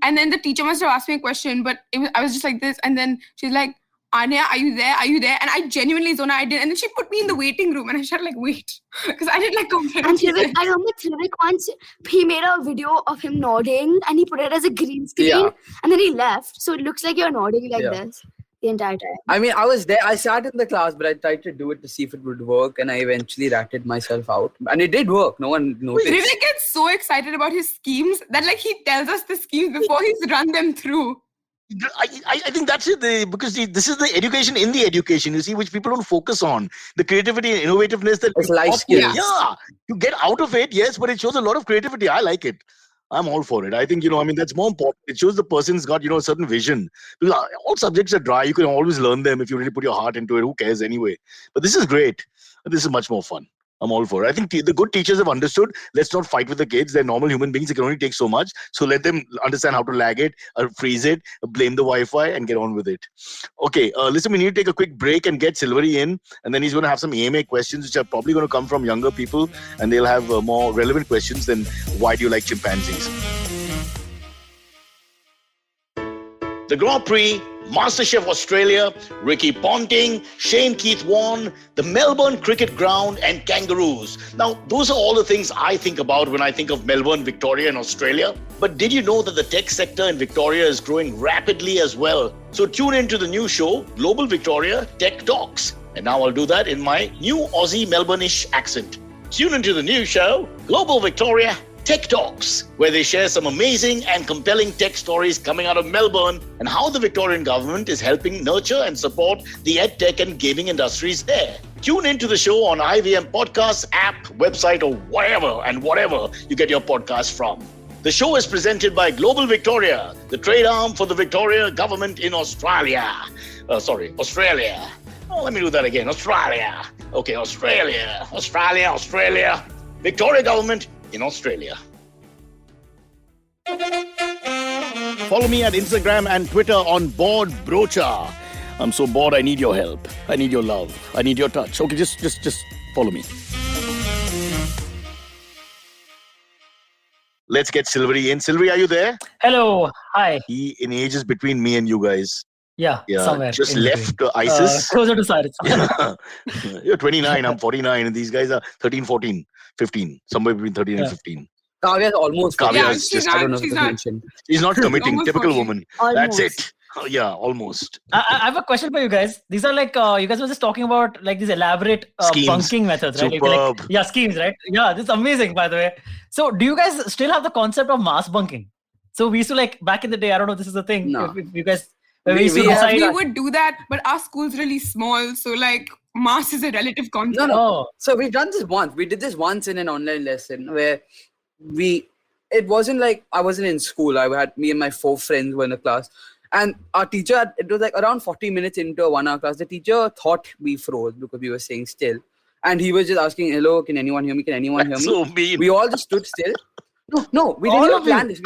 And then the teacher must have asked me a question, but I was just like this. And then she's like, Anya, are you there? Are you there? And I genuinely zoned out. I did. And then she put me in the waiting room and I started like, wait. Because I didn't like comprehend. And Slivik, I remember Slivik once, he made a video of him nodding and he put it as a green screen and then he left. So it looks like you're nodding like this the entire time. I mean, I was there. I sat in the class, but I tried to do it to see if it would work, and I eventually ratted myself out. And it did work. No one noticed. Slivik gets so excited about his schemes that like he tells us the schemes before he's run them through. I think that's it, because this is the education in the education, you see, which people don't focus on. The creativity and innovativeness that It's life skills. Yeah, you get out of it, yes, but it shows a lot of creativity. I like it. I'm all for it. I think, that's more important. It shows the person's got, a certain vision. Because all subjects are dry. You can always learn them if you really put your heart into it. Who cares anyway? But this is great. This is much more fun. I'm all for it. I think the good teachers have understood. Let's not fight with the kids. They're normal human beings. They can only take so much. So let them understand how to lag it, or freeze it, blame the Wi-Fi, and get on with it. Okay, listen, we need to take a quick break and get Silvery in. And then he's going to have some AMA questions, which are probably going to come from younger people. And they'll have more relevant questions than why do you like chimpanzees? The Grand Prix, MasterChef Australia, Ricky Ponting, Shane Keith Warne, the Melbourne Cricket Ground, and kangaroos. Now, those are all the things I think about when I think of Melbourne, Victoria, and Australia. But did you know that the tech sector in Victoria is growing rapidly as well? So tune in to the new show, Global Victoria Tech Talks. And now I'll do that in my new Aussie Melbourne-ish accent. Tune into the new show, Global Victoria Tech Talks, where they share some amazing and compelling tech stories coming out of Melbourne and how the Victorian government is helping nurture and support the edtech and gaming industries there. Tune into the show on IVM Podcasts app, website, or whatever you get your podcasts from. The show is presented by Global Victoria, the trade arm for the Victoria government in Australia. Australia. Oh, let me do that again. Australia. Okay, Australia. Victoria government in Australia. Follow me at Instagram and Twitter on Bored Brocha. I'm so bored, I need your help. I need your love. I need your touch. Okay, just follow me. Let's get Silvery in. Silvery, are you there? Hello. Hi. He in ages between me and you guys. Yeah, somewhere. Just left ISIS. Closer to Cyrus. You're 29, I'm 49, and these guys are 13, 14, 15. Somewhere between 13 and 15. Kavya's almost. Kavya's she's just, not, I don't know she's if not. mentioned. She's not committing. Almost Typical 14. woman. Almost. That's it. Oh, yeah, almost. I have a question for you guys. These are like, you guys were just talking about like these elaborate Schemes. bunking methods, right? Superb. Like, schemes, right? Yeah, this is amazing, by the way. So do you guys still have the concept of mass bunking? So we used to like, back in the day, I don't know if this is a thing. No. If you guys, we used to decide. We would do that, but our school's really small. So like mass is a relative concept. No. So we've done this once. We did this once in an online lesson where it wasn't like I wasn't in school. I had me and my 4 friends were in a class. And our teacher, it was like around 40 minutes into a 1 hour class, the teacher thought we froze because we were saying still. And he was just asking, hello, can anyone hear me? Can anyone hear me? So mean. We all just stood still. No, we didn't All even of you? plan this.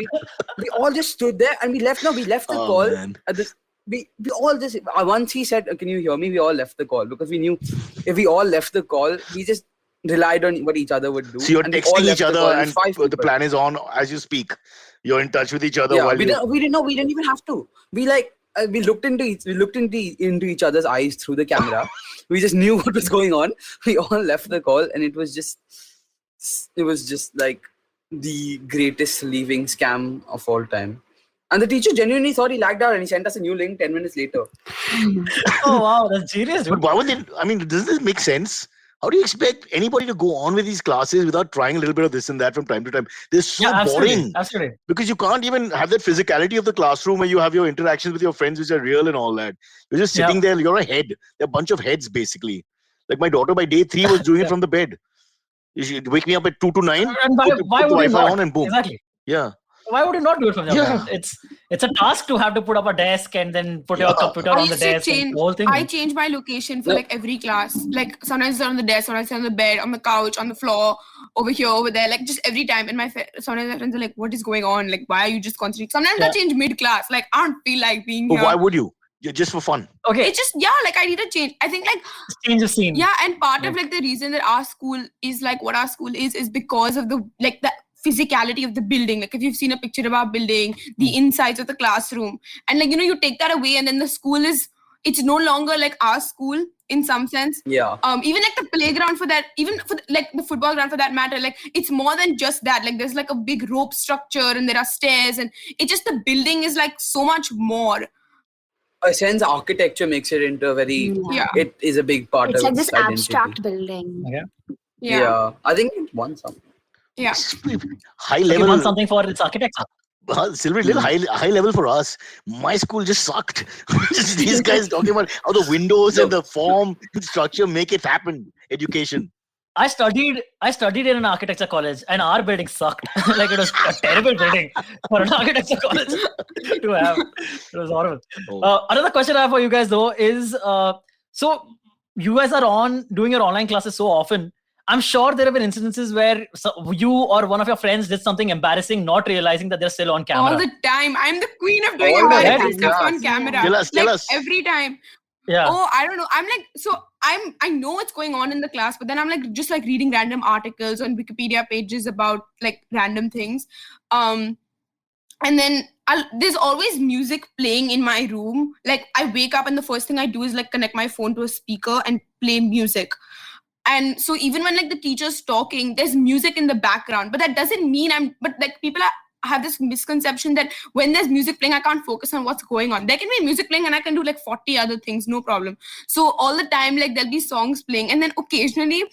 We all just stood there and we left. No, we left the Oh, call. man. At this, we all just, once he said, can you hear me? We all left the call because we knew if we all left the call, we just relied on what each other would do. So you're And we all texting left each the call other and and 5 the people. plan is on as you speak. You're in touch with each other Yeah, while we you... didn't know. We didn't even have to. We looked into each other's eyes through the camera. We just knew what was going on. We all left the call, and it was just like the greatest leaving scam of all time. And the teacher genuinely thought he lagged out, and he sent us a new link 10 minutes later. Oh, wow. That's genius, But dude. why would they... I mean, does this make sense? How do you expect anybody to go on with these classes without trying a little bit of this and that from time to time? They're so Yeah, absolutely. boring. Absolutely. Because you can't even have that physicality of the classroom where you have your interactions with your friends which are real and all that. You're just sitting there, you're a head. They're a bunch of heads basically. Like my daughter by day 3 was doing it from the bed. She wake me up at 2 to 9, And why put the would you Wi-Fi not? on and boom. Exactly. Yeah. Why would you not do it from the Yeah. outside? It's a task to have to put up a desk and then put your Yeah. computer I on the used to desk and change. the whole thing. I change my location for like every class. Like sometimes it's on the desk, sometimes it's on the bed, on the couch, on the floor, over here, over there. Like just every time. And sometimes my friends are like, "What is going on? Like, why are you just constantly?" Sometimes I change mid-class. Like I don't feel like being But here. why would you? Yeah, just for fun. Okay, It's just like I need a change. I think like change of scene. and part of like the reason that our school is like what our school is because of the physicality of the building. Like if you've seen a picture of our building, the insides of the classroom, and like you take that away, and then the school is it's no longer like our school in some sense. Yeah. Even like the playground for that, even for like the football ground for that matter, like it's more than just that. Like there's like a big rope structure and there are stairs, and it just, the building is like so much more. A sense architecture makes it into a very, Yeah. it is a big part It's of like this its identity. abstract building. Yeah. I think it won something. Yeah. High They level. want something for its architecture. Silver, little high level for us. My school just sucked. Just these guys talking about how the windows and the form structure make it happen. Education. I studied in an architecture college, and our building sucked. Like, it was a terrible building for an architecture college to have. It was horrible. Oh. Another question I have for you guys though is, so you guys are doing your online classes so often. I'm sure there have been incidences where you or one of your friends did something embarrassing, not realizing that they're still on camera. All the time. I'm the queen of doing All the embarrassing time, stuff yeah. on camera. Tell us, like tell us. every time. Yeah. Oh, I don't know. I'm like, so I know what's going on in the class, but then I'm like just like reading random articles on Wikipedia pages about like random things. And then there's always music playing in my room. Like I wake up and the first thing I do is like connect my phone to a speaker and play music. And so even when like the teacher's talking, there's music in the background, but that doesn't mean but like people have this misconception that when there's music playing, I can't focus on what's going on. There can be music playing and I can do like 40 other things, no problem. So all the time, like there'll be songs playing, and then occasionally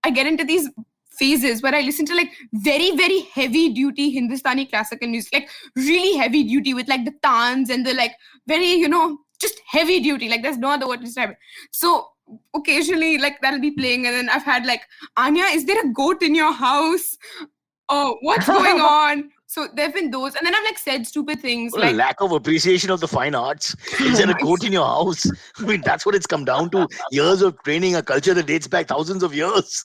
I get into these phases where I listen to like very, very heavy duty Hindustani classical music, like really heavy duty with like the tans and the like very, just heavy duty. Like there's no other word to describe it. So occasionally like that'll be playing, and then I've had like, Anya, is there a goat in your house? Oh, what's going on? So there have been those, and then I've like said stupid things What a like, lack of appreciation of the fine arts. Is there a goat in your house? I mean, that's what it's come down to. Years of training, a culture that dates back thousands of years.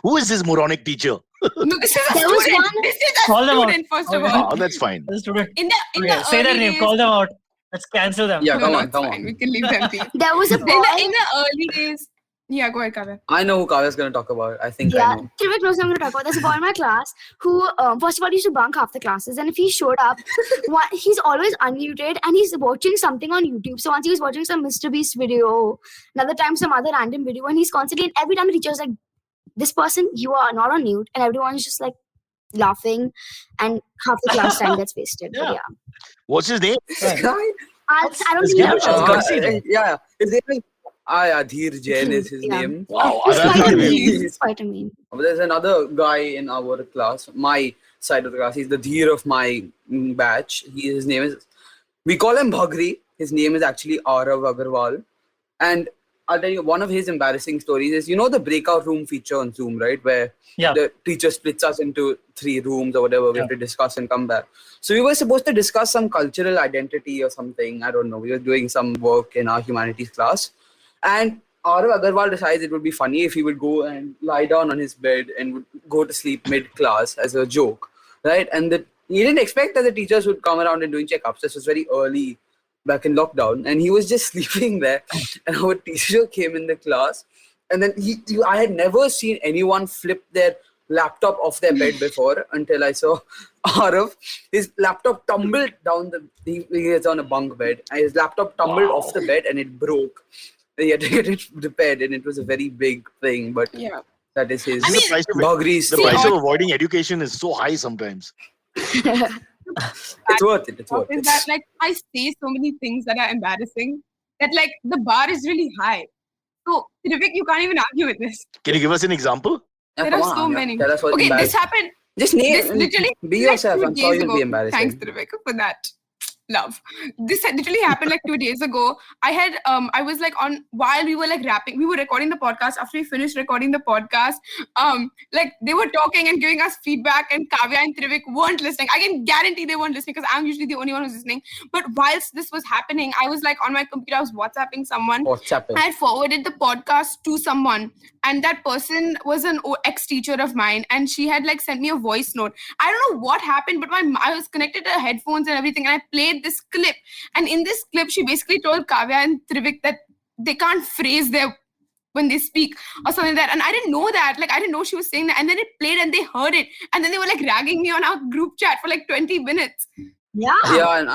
Who is this moronic teacher? no, this is a There was student. one- This is a Call them out. student, first of Okay. all. Oh, that's fine. As a student. In the Okay, say their early name, days- call them out. Let's cancel them. Yeah, No, come no, on, it's come fine. on. We can leave them be. There was a boy. In the early days, yeah, go ahead, Kavya. I know who Kavya's going to talk about. I think I Yeah, know. Trivik knows what I'm going to talk about. There's a boy in my class who, first of all, used to bunk half the classes, and if he showed up, he's always unmuted and he's watching something on YouTube. So once he was watching some Mr. Beast video, another time some other random video, and he's constantly, and every time the teacher's like, "This person, you are not on mute," and everyone's just like laughing, and half the class time gets wasted. But Yeah. yeah, What's his name? This guy? I don't That's think good. you know. That's good. Yeah. His name is Adhir Jain is his Yeah. name. Wow. He's that's quite a not meme. really- He's quite a meme. There's another guy in our class, my side of the class. He's the Dheer of my batch. His name is, we call him Bhagri. His name is actually Arav Agarwal. And I'll tell you, one of his embarrassing stories is, the breakout room feature on Zoom, right? Where Yeah. the teacher splits us into 3 rooms or whatever. We have to discuss and come back. So we were supposed to discuss some cultural identity or something. I don't know. We were doing some work in our humanities class. And Arav Agarwal decides it would be funny if he would go and lie down on his bed and would go to sleep mid-class as a joke, right? And he didn't expect that the teachers would come around and doing checkups. This was very early back in lockdown, and he was just sleeping there. And our teacher came in the class, and then I had never seen anyone flip their laptop off their bed before until I saw Arav. His laptop tumbled down he is on a bunk bed, and his laptop tumbled off the bed and it broke. He had to get it repaired, and it was a very big thing, but Yeah. that is his I mean, The price of- Bhagri's the story. price of avoiding education is so high sometimes. It's worth it. It's worth Is it. that like I say so many things that are embarrassing that like the bar is really high. So Trivik, you can't even argue with this. Can you give us an example? Yeah, There come are so on, many. Tell us what's Okay, this embarrassing. happened. Just This name. literally Be like yourself. 2 I'm days sure you'll ago. be embarrassing. Thanks, Trivik, for that. Love. This had literally happened like 2 days ago. I was like while we were like rapping, we were recording the podcast. After we finished recording the podcast, like they were talking and giving us feedback, and Kavya and Trivik weren't listening. I can guarantee they weren't listening because I'm usually the only one who's listening. But whilst this was happening, I was like on my computer, I was WhatsApping someone. WhatsApp. I forwarded the podcast to someone, and that person was an ex-teacher of mine, and she had like sent me a voice note. I don't know what happened, but I was connected to headphones and everything, and I played this clip. And in this clip, she basically told Kavya and Trivik that they can't phrase when they speak or something like that. And I didn't know that. Like, I didn't know she was saying that. And then it played and they heard it. And then they were like ragging me on our group chat for like 20 minutes. Yeah. Yeah, and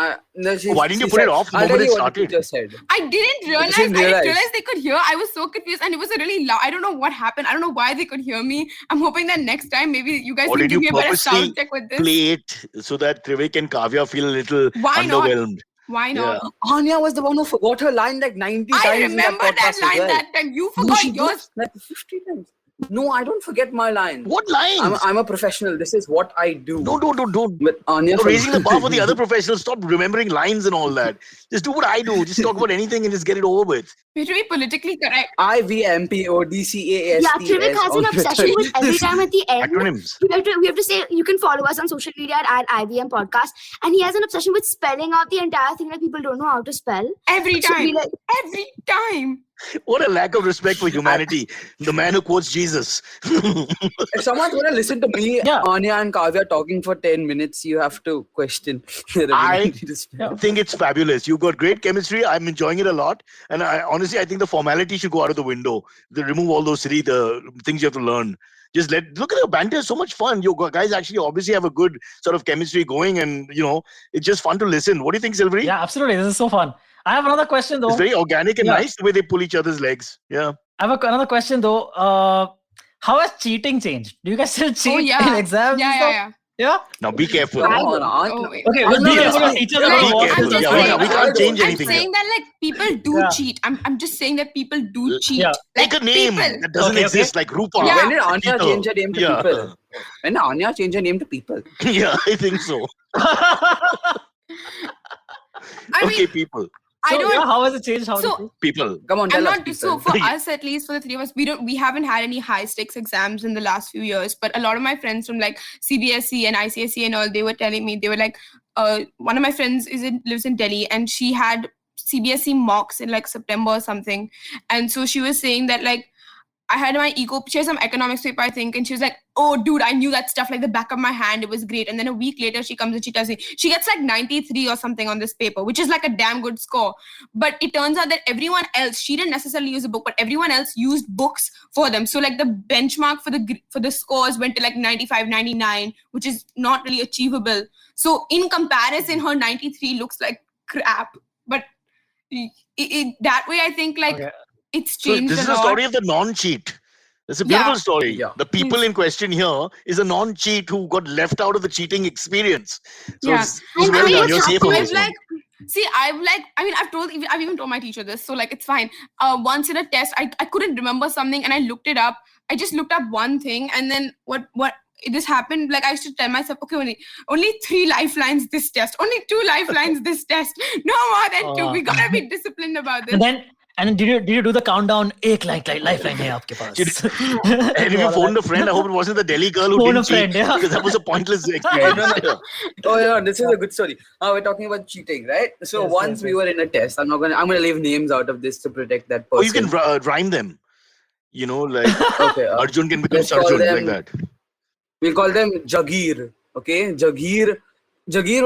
Why didn't you put it off the I'll tell moment you it what the started? teacher said. I didn't realize. didn't I didn't realize. realize they could hear. I was so confused, and it was a really loud. I don't know what happened. I don't know why they could hear me. I'm hoping that next time maybe you guys Or can did give you me a better purposely sound check with this. play it so that Trivik and Kavya feel a little Why not? underwhelmed? Why not? Yeah. Anya was the one who forgot her line like 90 I times in that remember that podcast as line well. that time. You No, forgot she did, yours. like 50 times. No, I don't forget my line. What lines? I'm a professional. This is what I do. No, don't. But Anya You're raising the bar for the other professionals. Stop remembering lines and all that. Just do what I do. Just talk about anything and just get it over with. We have to be politically correct. IVMPODCASTS. Yeah, Trivik has an on obsession Twitter. with every time at the end. Acronyms. We have to say you can follow us on social media at IVM Podcast, and he has an obsession with spelling out the entire thing like people don't know how to spell. Every So we time. like, Every time. What a lack of respect for humanity. The man who quotes Jesus. If someone's going to listen to me, Yeah. Anya and Kavya talking for 10 minutes, you have to question their ability to spell. I think it's fabulous. You've got great chemistry. I'm enjoying it a lot. And honestly, I think the formality should go out of the window. They remove all those silly things you have to learn. Just look at your banter. It's so much fun. You guys actually obviously have a good sort of chemistry going, and it's just fun to listen. What do you think, Silvery? Yeah, absolutely. This is so fun. I have another question though. It's very organic and Yeah. nice the way they pull each other's legs. Yeah. I have another question though. How has cheating changed? Do you guys still cheat yeah. in exams? and stuff? Yeah. Yeah? Now be careful. Come on, Anya. Oh, wait. Okay, I'm we'll not be able to asking. teach us Like, about Be what careful. I'm just Yeah, saying- we can't change I'm anything. saying that like people do Yeah. cheat. I'm just saying that people do cheat. Yeah. Take Like, a name people. that doesn't Okay. exist, like Rupa. Yeah. When did Anya People. change her name to Yeah. people? When did Anya change her name to people? Yeah, I think so. I Okay, mean, people. I don't. how has it changed? How has it So changed? People. Come on, I'm tell us. not so people. for us at least for the three of us we haven't had any high stakes exams in the last few years, but a lot of my friends from like CBSE and ICSE and all, they were telling me, they were like one of my friends lives in Delhi, and she had CBSE mocks in like September or something, and so she was saying that like I had she had some economics paper, I think, and she was like, oh dude, I knew that stuff like the back of my hand, it was great. And then a week later she comes and she tells me she gets like 93 or something on this paper, which is like a damn good score. But it turns out that everyone else, she didn't necessarily use a book, but everyone else used books for them. So like the benchmark for the scores went to like 95, 99, which is not really achievable. So in comparison, her 93 looks like crap. But that way, I think like Okay. it's So changed this is a a lot. story of the non-cheat. It's a beautiful Yeah. story. Yeah. The people in question here is a non-cheat who got left out of the cheating experience. So Yeah. it's And well I done. was You're safe happy on with this one. I've even told my teacher this, so like it's fine. Once in a test, I couldn't remember something and I looked it up. I just looked up one thing, and then what this happened, like I used to tell myself, okay, only 3 lifelines this test, only 2 lifelines this test, no more than 2. We gotta be disciplined about this. And then did you do the countdown? एक lifeline है आपके पास. And if you phoned a friend, I hope it wasn't the Delhi girl who Phone a didn't cheat, friend, yeah. because that was a pointless experience. Oh yeah, this is a good story. We're talking about cheating, right? So Yes, once we were in a test, I'm gonna leave names out of this to protect that Or person. you can rhyme them. Like Okay, Arjun can become let's call Sarjun, them- like that. we'll call them Jagir. Okay, Jagir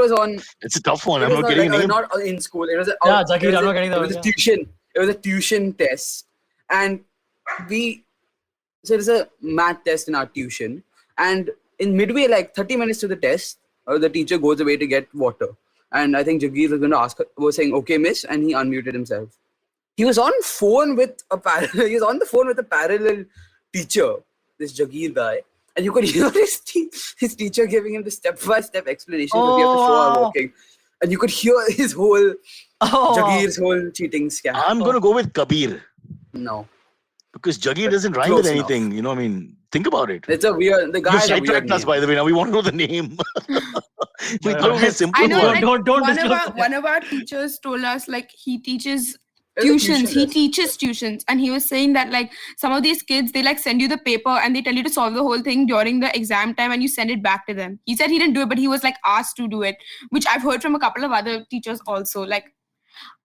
was on. It's a tough one. It I'm was not getting a name. not in school. It was Yeah, Jagir, I'm not getting that It was one, a tuition. It was a tuition test, and so it's a math test in our tuition. And in midway, like 30 minutes to the test, the teacher goes away to get water. And I think Jagir was going to ask her, was saying, "Okay, miss," and he unmuted himself. He was on phone with a he was on the phone with a parallel teacher, this Jagir guy, and you could hear his teacher giving him the step-by-step explanation that we have to show our wow. working, and you could hear his whole Oh, Jagir's whole cheating scam. I'm going to go with Kabir, No, because Jagir doesn't rhyme Close with enough. anything. Think about it. it's a weird. The You guy has a weird sidetracked us, name. by the way. Now we want to know the name. We thought it was a simple I know, one. like, Don't one disclose that. of our teachers told us like he teaches It's a tuitions. tuition He test. teaches tuitions, and he was saying that like some of these kids, they like send you the paper and they tell you to solve the whole thing during the exam time, and you send it back to them. He said he didn't do it, but he was like asked to do it, which I've heard from a couple of other teachers also. Like,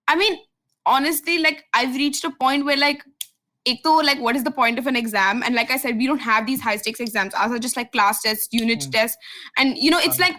I mean, honestly, like I've reached a point where like, like what is the point of an exam? And like I said, we don't have these high stakes exams. Ours are just like class tests, unit tests, and it's like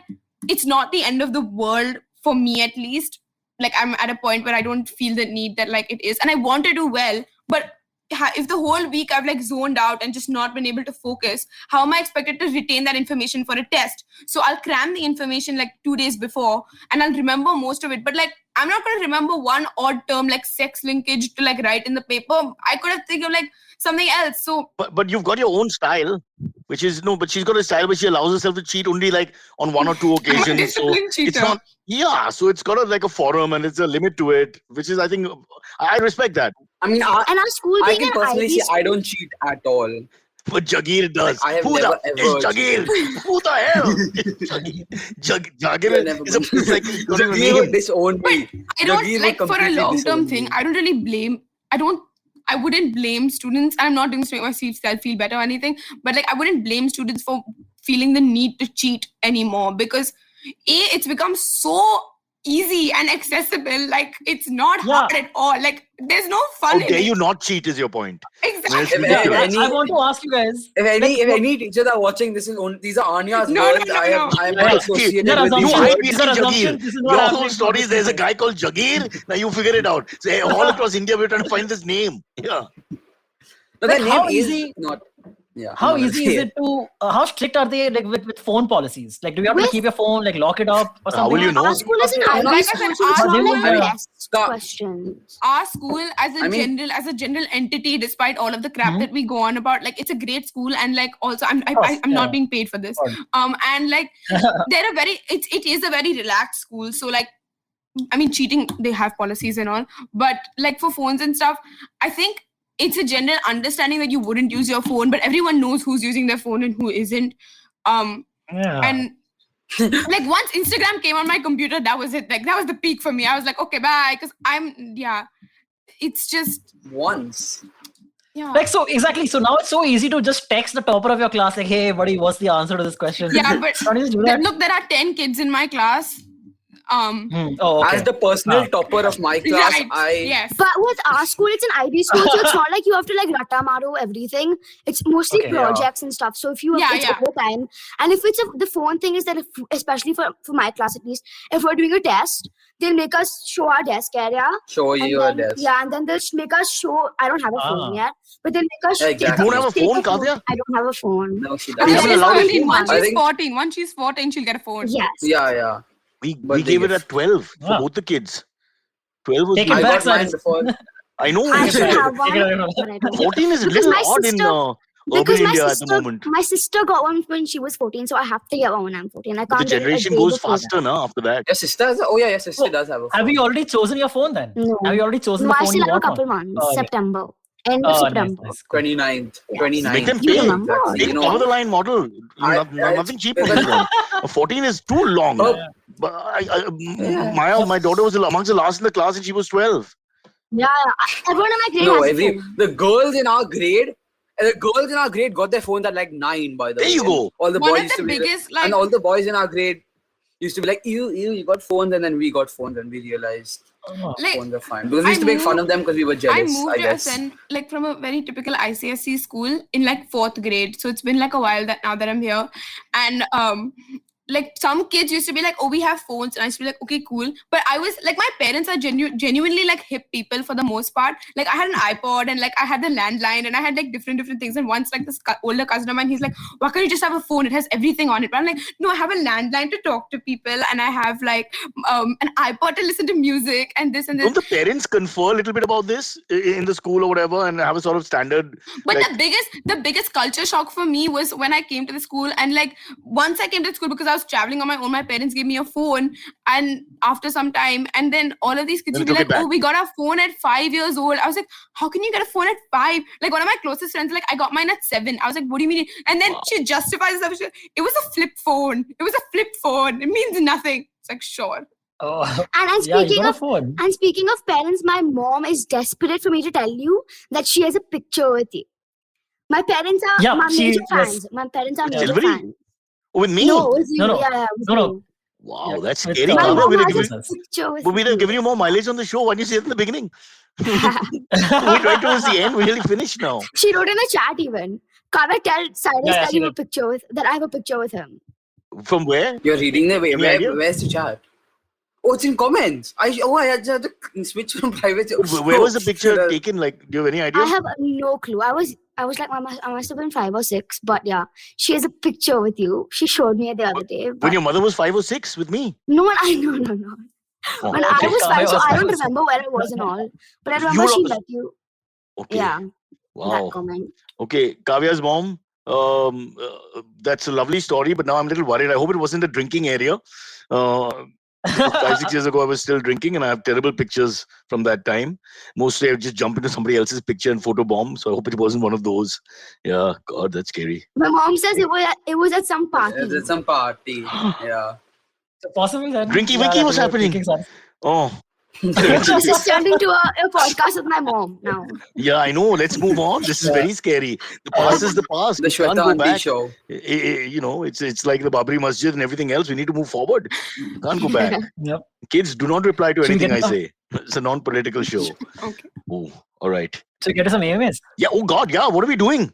it's not the end of the world for me, at least. Like I'm at a point where I don't feel the need that like it is, and I want to do well, but if the whole week I've like zoned out and just not been able to focus, how am I expected to retain that information for a test? So I'll cram the information like 2 days before and I'll remember most of it. But like, I'm not going to remember one odd term like sex linkage to like write in the paper. I could have think of like something else. So, but you've got your own style, which is but she's got a style where she allows herself to cheat only like on 1 or 2 occasions. So it's not, so it's got like a forum and it's a limit to it, which is, I think, I respect that. I mean, And our school I being can an personally IB say I don't cheat at all. But Jagir does. I have Who never the ever is Jagir? Who the hell? Jagir never is it's like you don't even Jagir would name. disown me. I don't Jagir would like for a completely long-term disown thing. me. I don't really blame. I wouldn't blame students. I'm not doing this to make myself feel better or anything. But like, I wouldn't blame students for feeling the need to cheat anymore because it's become so easy and accessible. Like, it's not hard at all. Like, there's no fun How in dare it. you not cheat is your point. Exactly. I want to ask you guys. If any teachers are watching this, these are Anya's No, words. no, I am not associated These are with You these assumptions. hype words. These are Jagir. assumptions. This is not Your happening. whole story is there's a guy called Jagir. Now you figure it out. So all across India, we're trying to find this name. Yeah. No, Like, the how name is easy- not. Yeah. How I'm not easy gonna is say it to? How strict are they like with phone policies? Like, do you have to With- keep your phone, like lock it up or something? How will you know? Our school is an Like IB I school, said, so it's our not school- like yeah. test Stop. questions. Our school as I mean- a general entity, despite all of the crap Mhm. that we go on about, like, it's a great school, and like also I'm course, I'm yeah. not being paid for this. Sure. And like it is a very relaxed school. So like, I mean, cheating, they have policies and all, but like for phones and stuff, I think it's a general understanding that you wouldn't use your phone, but everyone knows who's using their phone and who isn't. Yeah. And like once Instagram came on my computer, that was it. Like that was the peak for me. I was like, okay, bye. Because it's just once. Like, so exactly. So now it's so easy to just text the topper of your class, like, "Hey, buddy, what's the answer to this question?" Yeah, but Can't you just do that? look, there are 10 kids in my class. Oh, okay. As the personal topper of my class, Right. Yes. But with our school, it's an IB school, so it's not like you have to like ratamaro everything. It's mostly Okay, yeah. projects and stuff. So if you Yeah, it's yeah. overtime, and if it's the phone thing is that if, especially for my class at least, if we're doing a test, they'll make us show our desk area. show And you your then, desk. yeah, and then they'll make us show. I don't have a phone yet, but they'll make us. Yeah, exactly. You don't have a take phone, Kadya? I don't have a phone. No, she And You doesn't. haven't allowed it? 14. Once I she's think- 14. Once she's 14, she'll get a phone. Yes. Yeah. We But they gave it give- at 12 for Wow. both the kids. 12 was Take good. it I back, got mine Cyrus. before. I know. I we should said have one. Take it away. but I don't. 14 is a Because little my odd in sister- urban Because my India at the sister, moment. my sister got one when she was 14, so I have to get one when I'm 14. I But the can't get it a generation day goes before faster now after that. Your sister has your sister Oh, does have a phone. Have you already chosen your phone then? No. Have you already chosen No, the I phone still you have a want? couple now? months. Oh, okay. September. End of Oh, nice, September. nice. Cool. 29th. Yes. 29th. Make them You pay. remember? Exactly. Take You a know, top of the line model. I- Nothing cheap on this one. A 14 is too long. Oh. But my daughter was amongst the last in the class and she was 12. Yeah, everyone in my grade no, has a phone. the girls in our grade got their phones at like 9. By the way, There you go. All the One boys of used the to be biggest, like, and all the boys in our grade used to be like, you got phones, and then we got phones, and we realized Oh. like, phones are fine because we used to make fun of them because we were I jealous. moved I to guess. Ascent like from a very typical ICSE school in like 4th grade. So it's been like a while that now that I'm here. And like some kids used to be like, oh, we have phones. And I used to be like, okay, cool. But I was like, my parents are genuinely like hip people for the most part. Like I had an iPod and like I had the landline and I had like different things. And once like this older cousin of mine, he's like, why can't you just have a phone? It has everything on it. But I'm like, no, I have a landline to talk to people and I have like an iPod to listen to music and this and this. Don't the parents confer a little bit about this in the school or whatever and have a sort of standard? But like, the biggest culture shock for me was when I came to the school, and like once I came to school because I was traveling on my own, my parents gave me a phone, and after some time, and then all of these kids Then would be took it like, "Oh, back. we got our phone at 5 years old." I was like, "How can you get a phone at 5?" Like one of my closest friends, like, "I got mine at 7." I was like, "What do you mean?" And then she justifies herself. It was a flip phone. It was a flip phone. It means nothing. It's like, sure. Oh. And Yeah, you speaking got a of phone. and speaking of parents, my mom is desperate for me to tell you that she has a picture with you. My parents are Yeah, my she major was- fans. My parents are Yeah. major Silvery? fans. Oh, with me? No, it was you. No, no. Yeah, it was No, no. you. Wow, Yeah, that's with, scary. My Kadya. mom We'd have has given- a picture with But we'd have you. given you more mileage on the show. Why didn't you say it at the beginning? We're right towards the end. We're nearly finished now. She wrote in the chat even. Kavya, tell Cyrus Yeah, that she you have a did. picture with that I have a picture with him. From where? You're reading the way. Any idea? Where's the chat? Oh, it's in comments. I had to switch from private. Where was the picture taken? Like, do you have any idea? I have no clue. I was like, I must have been 5 or 6, but yeah, she has a picture with you. She showed me it the other day. When But your mother was 5 or 6 with me? no. When Oh, I okay. was 5, so was I don't 5 or 6. remember where I was and all. But I You remember were she also- let you. Okay. Yeah, Wow. that comment. Okay, Kavya's mom. That's a lovely story, but now I'm a little worried. I hope it wasn't a drinking area. 5-6 years ago, I was still drinking, and I have terrible pictures from that time. Mostly, I would just jump into somebody else's picture and photobomb. So I hope it wasn't one of those. Yeah, God, that's scary. My mom says it was at some party. It's some party. Yeah. So possibly then. Drinky winky that was happening. drinking stuff. Oh, This has turned into a podcast with my mom now. yeah, I know. Let's move on. This is very scary. The past is the past. The We can't Shweta go Aunty back. show. You know, it's like the Babri Masjid and everything else. We need to move forward. Can't go back. Yep. Kids, do not reply to Should we anything I get say. It's a non-political show. Okay. Oh, all right. So get us some AMAs. Yeah. Oh God. Yeah. What are we doing?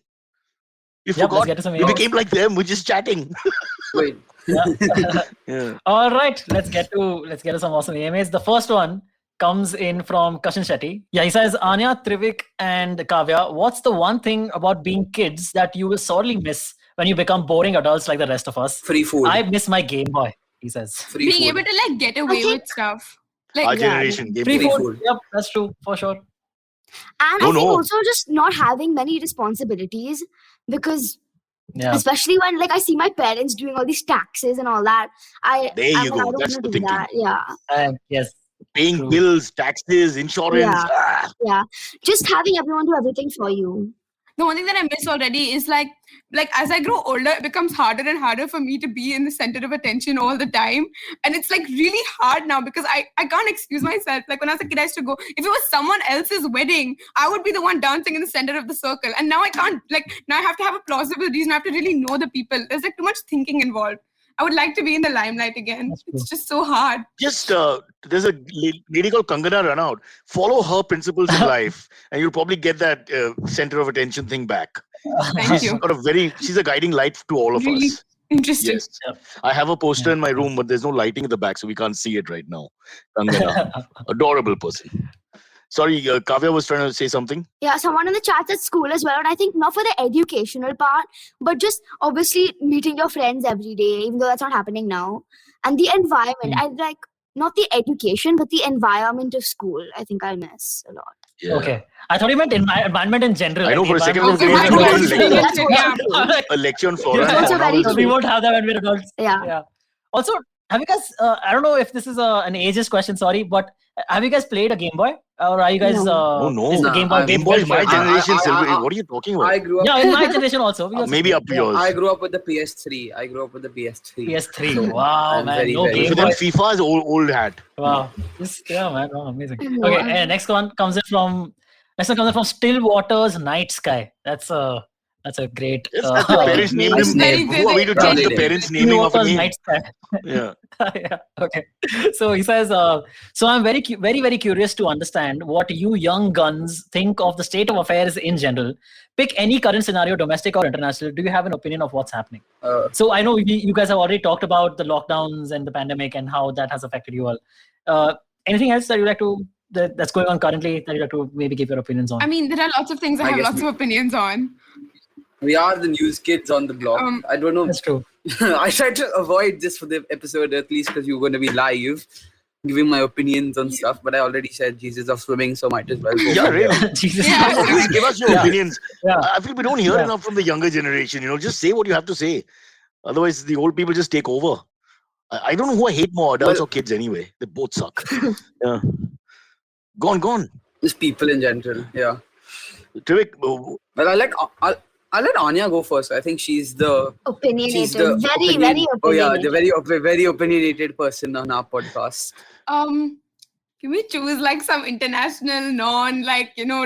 You Yep, let's forgot. get to some We AMAs. became like them. We're just chatting. Wait. Yeah. Yeah. All right, let's get to some awesome AMAs. The first one comes in from Kashin Shetty. Yeah, he says, Anya, Trivik, and Kavya, what's the one thing about being kids that you will sorely miss when you become boring adults like the rest of us? Free food. I miss my Game Boy, he says. Free Being food. able to like get away think- with stuff. Our Like, generation. Game Free Boy. food. Yep, that's true, for sure. And I No, think no. also just not having many responsibilities, because Yeah. especially when like I see my parents doing all these taxes and all that. I'm There you like, go. I don't That's wanna the do thinking. that. Yeah. Yes. Paying True. bills, taxes, insurance. Yeah. Ah. Just having everyone do everything for you. the one thing that I miss already is like as I grow older, it becomes harder and harder for me to be in the center of attention all the time. And it's like really hard now because I can't excuse myself. Like when I was a kid, I used to go, if it was someone else's wedding, I would be the one dancing in the center of the circle. And now I can't, now I have to have a plausible reason. I have to really know the people. There's like too much thinking involved. I would like to be in the limelight again. That's It's just so hard. Just there's a lady called Kangana Ranaut. Follow her principles in life, and you'll probably get that center of attention thing back. Thank you. She's a guiding light to all of Really? us. Interesting. Yes. I have a poster in my room, but there's no lighting in the back, so we can't see it right now. Kangana, adorable person. Sorry, Kavya was trying to say something. Yeah, someone in the chats at school as well. And I think not for the educational part, but just obviously meeting your friends every day, even though that's not happening now. And the environment. I like not the education, but the environment of school. I think I'll miss a lot. Yeah. Okay. I thought you meant environment in general. I know, like for a second environment- I was Okay, getting my like God. Yeah. I'm like, a lecture on flora. Yeah. and Also fauna. very so we won't have that when we're adults. Yeah. Yeah. Also, have you guys? I don't know if this is an ageist question. Sorry, but have you guys played a Game Boy, or are you guys? Oh, no. Is the Nah, Game Boy? Game Boy is my I- generation. I- What are you talking about? I grew up. Yeah, in my generation also. we also Maybe played. up to yours. I grew up with the PS3. I grew up with the PS3. PS3. So, Wow, I'm man. very, No very Game For Boy. them, FIFA is old hat. Wow. Yeah, man. Wow, amazing. Wow. Okay, and next one comes in from Stillwater's Night Sky. That's a great. Yes, that's the parents named It's him. very Who are we to good. judge the Very parents naming of a Stillwater's name? Night Sky. Yeah. Yeah. Okay. So he says, so I'm very, very curious to understand what you young guns think of the state of affairs in general. Pick any current scenario, domestic or international. Do you have an opinion of what's happening? So I know you guys have already talked about the lockdowns and the pandemic and how that has affected you all. Anything else that you like to that's going on currently that you like to maybe give your opinions on? I mean, there are lots of things I I have guess lots of opinions on. We are the news kids on the block. I don't know. That's true. I tried to avoid this for the episode at least because you're going to be live, giving my opinions on stuff. But I already said Jesus of swimming, so might as well go. Yeah, for it. really. Jesus. Yeah. Please give us your Yeah. opinions. Yeah. I feel we don't hear Yeah. enough from the younger generation. Just say what you have to say. Otherwise, the old people just take over. I don't know who I hate more, adults Well- or kids anyway. They both suck. Yeah. Go on. Just people in general. Yeah. Trivik, Well, I'll let Anya go first. I think she's the Opinionated. very Very opinionated. Oh yeah, the very opinionated person on our podcast. Can we choose like some international,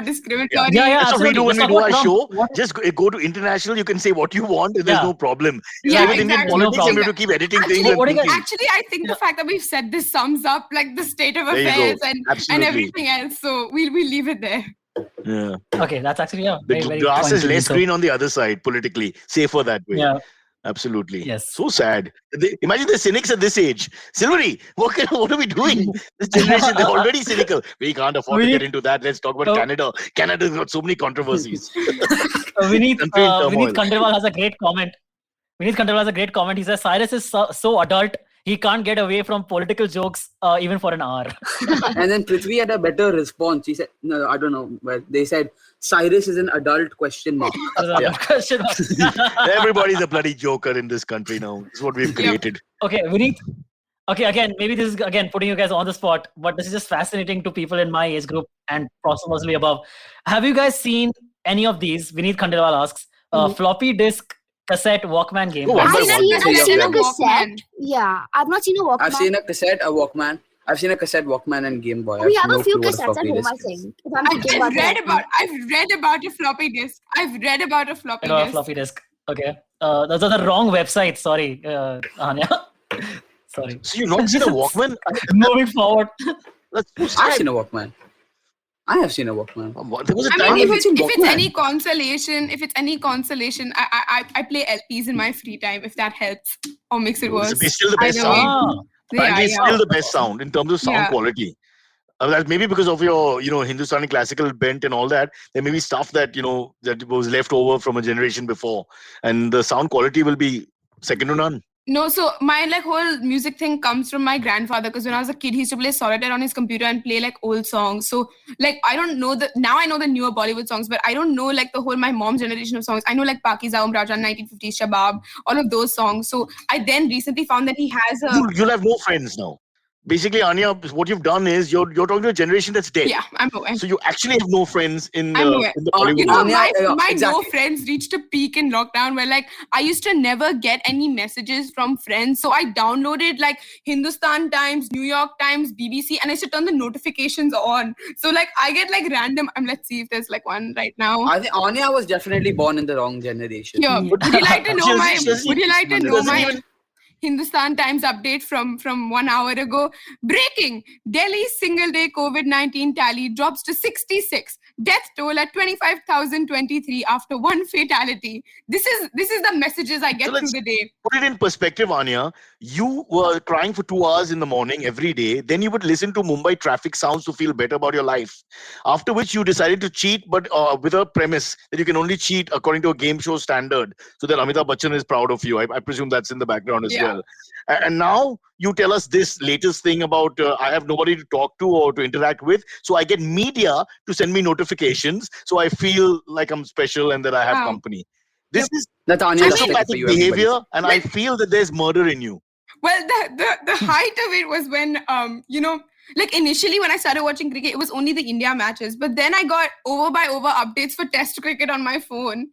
discriminatory? Yeah, that's what we absolutely. do when we Let's do talk our about show. Trump. What- Just go to international. You can say what you want. And there's Yeah. no problem. Yeah, Same with Indian exactly. politics, No and we have to problem. keep editing Actually, things. And what do you guys- thinking. Actually, I think the fact that we've said this sums up like the state of There you go. affairs and Absolutely. everything else. So we'll leave it there. Yeah. Okay, that's actually The very grass is pointed, less so- green on the other side politically. Safer that way. Yeah. Absolutely. Yes. So sad. Imagine the cynics at this age. Silvery, what are we doing? This generation, they're already cynical. We can't afford to We get need- into that. Let's talk about Oh. Canada. Canada's got so many controversies. Vineet Country in turmoil. Khandelwal has a great comment. Vineet Khandelwal has a great comment. He says Cyrus is so adult, he can't get away from political jokes even for an hour. And then Prithvi had a better response. He said, no, I don't know, but they said, Cyrus is an adult question mark. Question. Everybody's a bloody joker in this country now. This is what we've created. Okay, Vineet. Okay, again, maybe this is again putting you guys on the spot, but this is just fascinating to people in my age group and possibly above. Have you guys seen any of these? Vineet Khandelwal asks, floppy disk cassette Walkman game. Oh, I've Number seen one. a Walkman. cassette. Yeah, I've not seen a Walkman. I've seen a cassette, a Walkman. I've seen a cassette, Walkman, and Game Boy. We I have a no few clue what cassettes at floppy home, disk I is. think. If I'm thinking I've read about about a floppy disk. I've read about a floppy Or a disk. floppy disk. Okay. Those are the wrong website. Sorry, Anya. Sorry. So you've not seen a Walkman? Moving forward. That's so I've sad. seen a Walkman. I have seen a Walkman. There was a I time mean, when if it's Walkman. any consolation, I play LPs in my free time, if that helps or makes it worse. it's still the best Either way. sound. Frankly, it's still the best sound in terms of sound Yeah. quality. That maybe because of your, Hindustani classical bent and all that, there may be stuff that, that was left over from a generation before. And the sound quality will be second to none. No, so my whole music thing comes from my grandfather, because when I was a kid, he used to play solitaire on his computer and play old songs. So I don't know now I know the newer Bollywood songs, but I don't know the whole my mom's generation of songs. I know Pakiza, Raja, 1950s, Shabab, all of those songs. So I then recently found that he has a You'll have no friends now. Basically, Anya, what you've done is you're talking to a generation that's dead. yeah, I'm aware. So you actually have no friends in I'm the aware. Bollywood You know, world. Yeah, my no exactly. friends reached a peak in lockdown where I used to never get any messages from friends. So I downloaded Hindustan Times, New York Times, BBC, and I used to turn the notifications on. So I get random. Let's see if there's one right now. I think Anya was definitely born in the wrong generation. Here, would you like to know Doesn't Would you like to know my even- Hindustan Times update from 1 hour ago? Breaking: Delhi single day COVID-19 tally drops to 66. Death toll at 25,023 after one fatality. This is the messages I get So through let's the day. Put it in perspective, Anya. You were crying for 2 hours in the morning every day. Then you would listen to Mumbai traffic sounds to feel better about your life. After which you decided to cheat, but with a premise that you can only cheat according to a game show standard, so that Amitabh Bachchan is proud of you. I presume that's in the background as Yeah. well. And now you tell us this latest thing about I have nobody to talk to or to interact with, so I get media to send me notifications, so I feel like I'm special and that I have Wow. company. This is That's Anya does it for sociopathic you, everybody. behavior, and I feel that there's murder in you. Well, the height of it was when initially when I started watching cricket, it was only the India matches, but then I got over updates for Test cricket on my phone,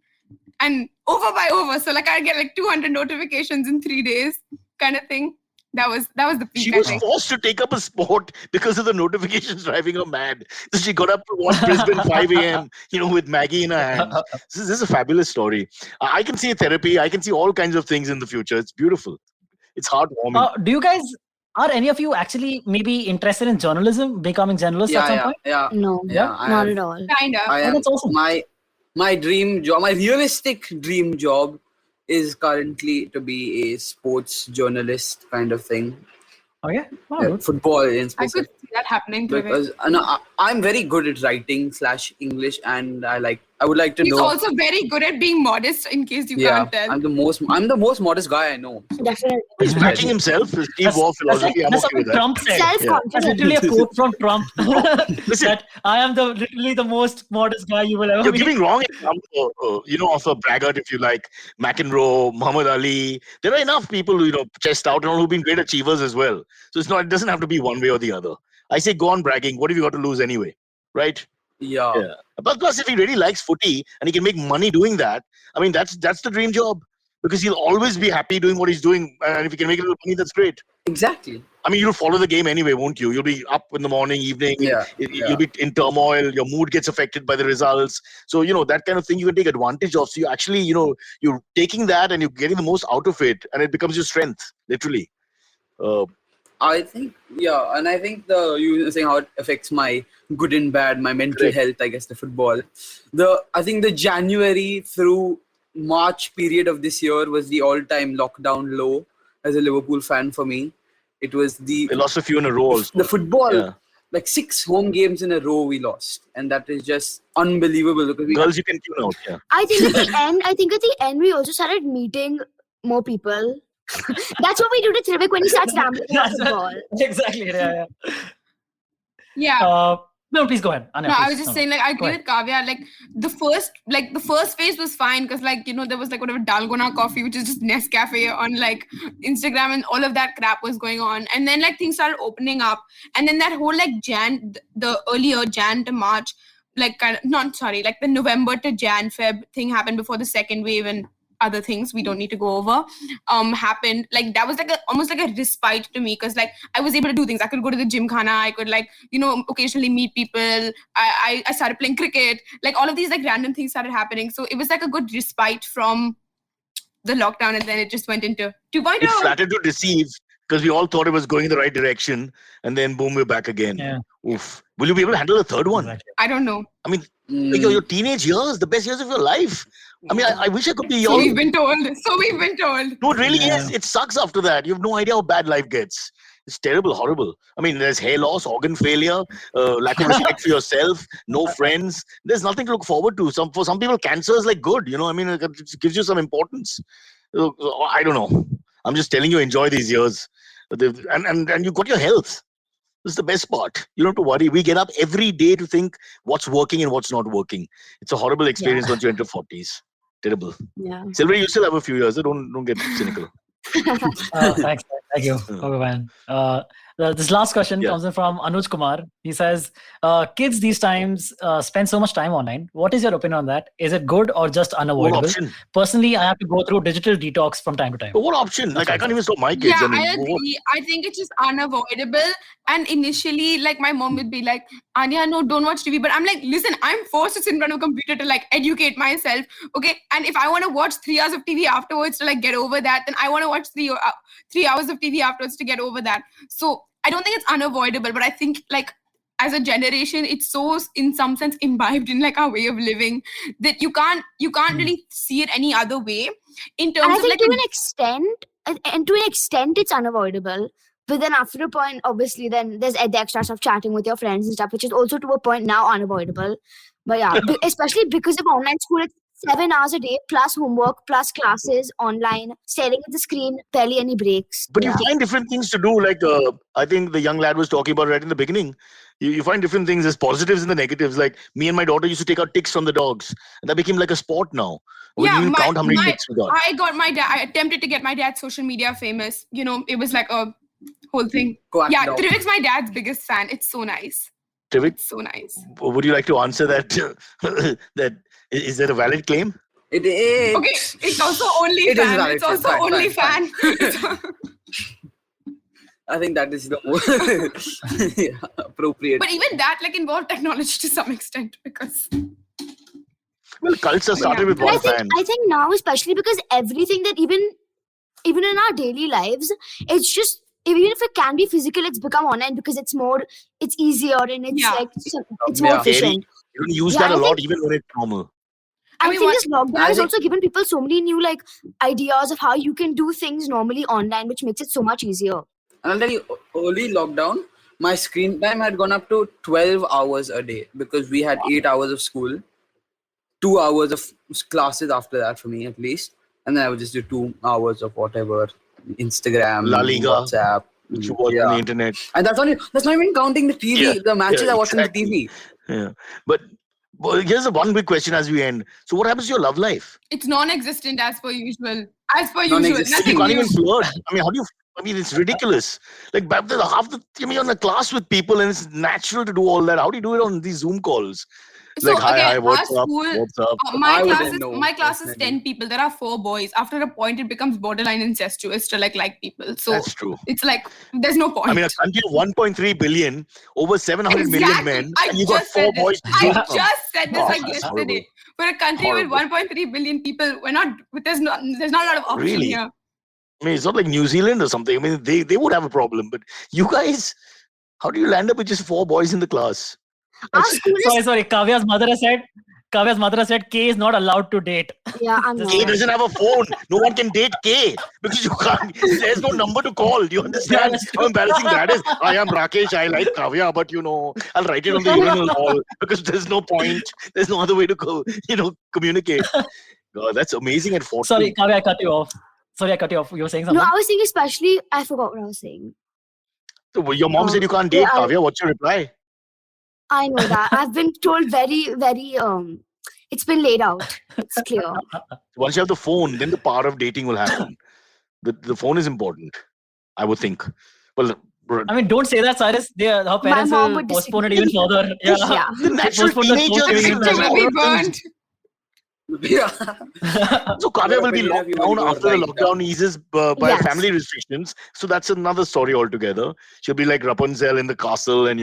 and over. So I get 200 notifications in 3 days, kind of thing. That was the peak. She I was think. forced to take up a sport because of the notifications driving her mad. So she got up to watch Brisbane 5 a.m. With Maggie in her hands. This is a fabulous story. I can see therapy. I can see all kinds of things in the future. It's beautiful. It's heartwarming. Do you guys, are any of you actually maybe interested in journalism, becoming journalists at some point? Yeah. No, Yeah, I not am. at all. Kind of. I am. that's awesome. My dream job, my realistic dream job, is currently to be a sports journalist kind of thing. Okay. Oh, Yeah, good. football in I specific. could see that happening to him. Because I'm very good at writing / English, and I would like to He's know. also very good at being modest, in case you Yeah, can't tell. I'm the most modest guy I know. So. Definitely. He's backing himself. Steve War philosophy. I'm That's okay with something that. Trump said. That's Self-confident. literally a quote from Trump. Listen. That I am literally the most modest guy you will ever You're meet. giving wrong example, of a braggart, if you like. McEnroe, Muhammad Ali. There are enough people who, chest out and all who've been great achievers as well. So it doesn't have to be one way or the other. I say go on bragging. What have you got to lose anyway? Right? Yeah. But plus, if he really likes footy and he can make money doing that, I mean, that's the dream job. Because he'll always be happy doing what he's doing. And if he can make a little money, that's great. Exactly. I mean, you'll follow the game anyway, won't you? You'll be up in the morning, evening. Yeah. You'll be in turmoil. Your mood gets affected by the results. So, that kind of thing you can take advantage of. So you actually, you're taking that and you're getting the most out of it. And it becomes your strength, literally. I think, and I think you were saying how it affects my good and bad, my mental Correct. health, I guess, the football. I think the January through March period of this year was the all-time lockdown low as a Liverpool fan for me. It was They lost a few in a row also. the football, Yeah. like 6 home games in a row we lost, and that is just unbelievable because we Girls, you can tune out. Yeah. I think at the end we also started meeting more people. That's what we do to Trivik when he starts rambling about That's football. exactly. Yeah. Yeah. No, please go ahead. Anya, No, I please. was just No. saying, like, I Go agree with Kavya. Like, the first phase was fine because, like, you know, there was like whatever Dalgona coffee, which is just Nescafe on like Instagram, and all of that crap was going on. And then like things started opening up, and then that whole like the earlier Jan to March, like like the November to Jan Feb thing happened before the second wave and other things we don't need to go over happened. Like that was like almost like a respite to me because like I was able to do things. I could go to the gymkhana, I could like, you know, occasionally meet people. I started playing cricket, like all of these like random things started happening, so it was like a good respite from the lockdown, and then it just went into 2.0. It flattered to deceive because we all thought it was going in the right direction, and then boom, we're back again. Yeah. Oof. Will you be able to handle the third one? Exactly. I don't know. I mean, like your teenage years, the best years of your life. I mean, I wish I could be So young. we've been told. No, it really Yeah. is. It sucks after that. You have no idea how bad life gets. It's terrible, horrible. I mean, there's hair loss, organ failure, lack of respect for yourself, no friends. There's nothing to look forward to. For some people, cancer is like good. You know, I mean, it gives you some importance. I don't know. I'm just telling you, enjoy these years, and you got your health. This is the best part. You don't have to worry. We get up every day to think what's working and what's not working. It's a horrible experience once you enter 40s. Terrible. Yeah. Silvery, you still have a few years. So don't get cynical. Thanks. Thank you. Okay, man. This last question Yeah. comes in from Anuj Kumar. He says, kids these times spend so much time online. What is your opinion on that? Is it good or just What unavoidable? option? Personally, I have to go through digital detox from time to time. But what option? Like, I can't even stop my kids. Yeah, I mean, I agree. I think it's just unavoidable. And initially, like my mom would be like, Anya, no, don't watch TV. But I'm like, listen, I'm forced to sit in front of a computer to like educate myself. Okay. And if I want to watch 3 hours of TV afterwards to like get over that, then I want to watch 3 hours of TV afterwards to get over that. So I don't think it's unavoidable, but I think like as a generation, it's so in some sense imbibed in like our way of living that you can't really see it any other way in terms And I of think like to an extent, it's unavoidable. But then after a point, obviously, then there's the extra stuff, chatting with your friends and stuff, which is also to a point now unavoidable. But yeah, especially because of online school, it's 7 hours a day plus homework plus classes online, staring at the screen, barely any breaks. but Yeah. you find different things to do. Like, I think the young lad was talking about right in the beginning. You find different things. There's positives and the negatives. Like, me and my daughter used to take out ticks from the dogs. And that became like a sport now. We didn't even count how many ticks we got. I attempted to get my dad social media famous. You know, it was like a whole thing. Quack Yeah, dog. Trivik's my dad's biggest fan. It's so nice. Trivik, So nice. would you like to answer that? That is that a valid claim? It is. Okay, it's also only It is fan. valid, It's also fine, only fine, fan. I think that is the appropriate. But even that like involved technology to some extent because Well, cults are started with But one fan. I think now, especially because everything that even in our daily lives, it's just, even if it can be physical, it's become online because it's easier and it's Yeah. like it's more Yeah. efficient. You don't use Yeah, that a I lot, think- even when it's normal. I I mean, think what- this lockdown I has think- also given people so many new like ideas of how you can do things normally online, which makes it so much easier. And I'll tell you, early lockdown, my screen time had gone up to 12 hours a day because we had 8 hours of school, 2 hours of classes after that for me at least, and then I would just do 2 hours of whatever, Instagram, La Liga, WhatsApp. Which you watch on the internet. And that's not even counting the TV, Yeah, the matches yeah, I watch on the exactly. TV. Yeah. But here's the one big question as we end. So what happens to your love life? it's non-existent as per usual. As per Non-existent. usual. You Nothing can't new. even flirt. I mean, how do you? I mean, it's ridiculous. Like you're in a class with people, and it's natural to do all that. How do you do it on these Zoom calls? So Like, hi, again, what's our up? school, What's up? my I class wouldn't is know, my class is personally. 10 people. There are 4 boys. After a point, it becomes borderline incestuous to like people. So That's true. it's like there's no point. I mean, a country of 1.3 billion, over 700 million Exactly. men, I and you got just 4 said this. boys to I choose from. just said this Oh, like that's yesterday. horrible. For a country Horrible. with 1.3 billion people, there's not a lot of option Really? here. I mean, it's not like New Zealand or something. I mean, they would have a problem. But you guys, how do you land up with just 4 boys in the class? Our school is Sorry. Kavya's mother has said, Kavya's mother said K is not allowed to date. Yeah, I'm Just- K not. doesn't have a phone. No one can date K because you can't. There's no number to call. Do you understand that's how embarrassing that is? I am Rakesh. I like Kavya, but I'll write it on the urinal wall because there's no point. There's no other way to go. Communicate. God, that's amazing at 14. Sorry, Kavya, I cut you off. You were saying something? No, I was saying especially, I forgot what I was saying. So your mom said you can't date Yeah, Kavya. What's your reply? I know that. I've been told very, very, it's been laid out. It's clear. Once you have the phone, then the power of dating will happen. The phone is important, I would think. Well, I mean, don't say that, Cyrus. Her parents mom will would postpone it disagree. even further. Yeah. the natural Postpone the teenager post- thinks Picture will be all things. burnt. Yeah. So Kavya will be Opinion of locked you down when you after the were lockdown eases by Yes. family restrictions. So that's another story altogether. She'll be like Rapunzel in the castle and,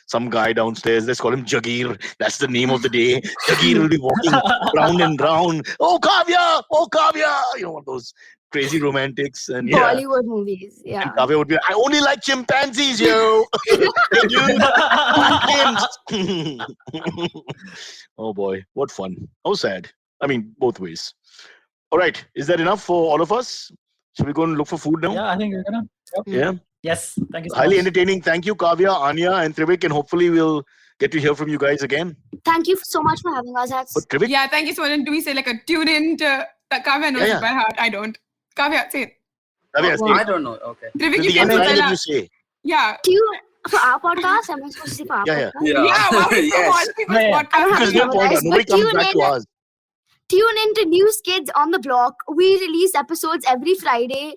some guy downstairs. Let's call him Jagir. That's the name of the day. Jagir will be walking round and round. Oh, Kavya! Oh, Kavya! One of those crazy romantics. And yeah. Bollywood movies. Yeah. And Kavya would be, I only like chimpanzees, yo. Hey, dude. Oh, boy. What fun. How sad. I mean, both ways. All right. Is that enough for all of us? Should we go and look for food now? Yeah, I think we're gonna. Yep. Yeah. Yes, thank you so Highly much. entertaining. Thank you, Kavya, Anya, and Trivik. And hopefully we'll get to hear from you guys again. Thank you so much for having us. That's But Trivik, Yeah, thank you so much. And do we say like a tune in to Kavya knows Yeah. it by heart? I don't. Kavya, say it. Kavya, I say don't know. Okay. Trivik, you the can end line that tell you us. say. Yeah. for our podcast. Am I supposed to say for our Yeah, yeah. podcast? Yeah. Yeah, wow, it's Yes. all people's Yeah, yeah. podcast. I don't have Because to no point. memorize, Nobody but comes tune back to in. us. Tune in to News Kids on the Block. We release episodes every Friday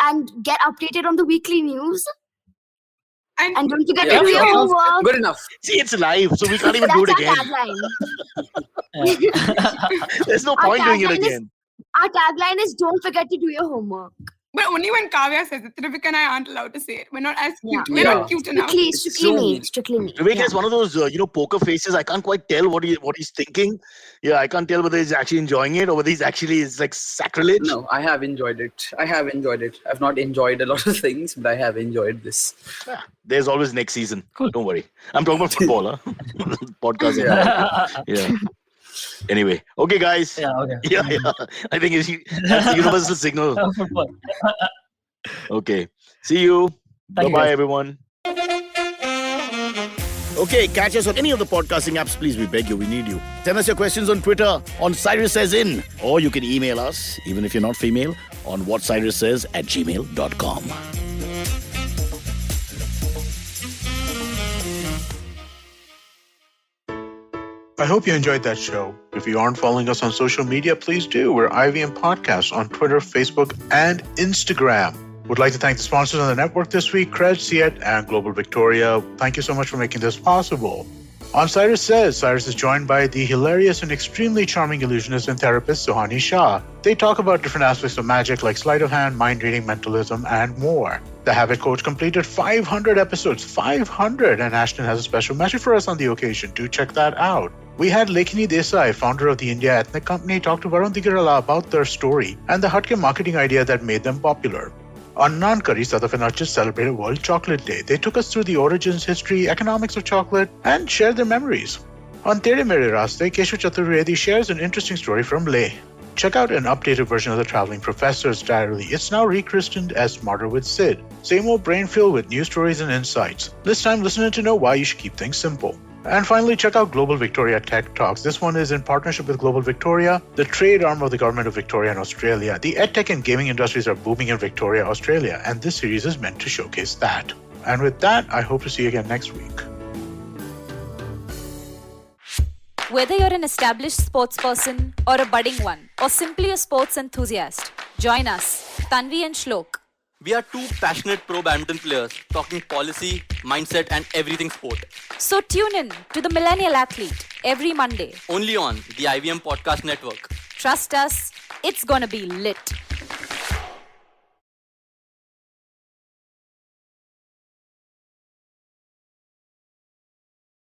and get updated on the weekly news. And And don't forget Yeah, to do your sure. homework. Good enough. See, it's live, so we can't even do it That's again. our tagline. There's no Our point doing it tagline is- again. Our tagline is "Don't forget to do your homework." but only when Kavya says it. Trivik and I aren't allowed to say it. We're not as cute. Yeah. We're Yeah. not cute enough. Strictly, It's strictly so me. mean. Strictly me. Vivek Yeah. has one of those, poker faces. I can't quite tell what he's thinking. Yeah, I can't tell whether he's actually enjoying it or whether it's like sacrilege. No, I have enjoyed it. I've not enjoyed a lot of things, but I have enjoyed this. Ah, there's always next season. Cool. Don't worry. I'm talking about football, huh? Podcast. Yeah. Anyway, okay, guys. Yeah, okay. Yeah. I think that's the universal signal. Football. Okay. See you. Thank you, Bye-bye, guys. everyone. Okay, catch us on any of the podcasting apps, please. We beg you. We need you. Send us your questions on Twitter on Cyrus Says In. Or you can email us, even if you're not female, on whatcyrussays@gmail.com. I hope you enjoyed that show. If you aren't following us on social media, please do. We're IVM Podcast on Twitter, Facebook, and Instagram. Would like to thank the sponsors on the network this week, Cred, Siet, and Global Victoria. Thank you so much for making this possible. On Cyrus Says, Cyrus is joined by the hilarious and extremely charming illusionist and therapist Suhani Shah. They talk about different aspects of magic like sleight of hand, mind reading, mentalism, and more. The Habit Coach completed 500 episodes, 500, and Ashton has a special message for us on the occasion. Do check that out. We had Lekini Desai, founder of the India Ethnic Company, talk to Varun Digirala about their story and the Hutke marketing idea that made them popular. On Naan Curry, Sadaf and Archit celebrated World Chocolate Day. They took us through the origins, history, economics of chocolate, and shared their memories. On Tere Mere Raste, Keshu Chaturvedi shares an interesting story from Leh. Check out an updated version of the Traveling Professor's Diary. It's now rechristened as Smarter with Sid. Same old brain filled with news stories and insights. This time, listening to know why you should keep things simple. And finally, check out Global Victoria Tech Talks. This one is in partnership with Global Victoria, the trade arm of the Government of Victoria and Australia. The edtech and gaming industries are booming in Victoria, Australia, and this series is meant to showcase that. And with that, I hope to see you again next week. Whether you're an established sports person or a budding one, or simply a sports enthusiast, join us, Tanvi and Shlok. We are two passionate pro badminton players talking policy, mindset, and everything sport. So tune in to the Millennial Athlete every Monday. Only on the IVM Podcast Network. Trust us, it's gonna be lit.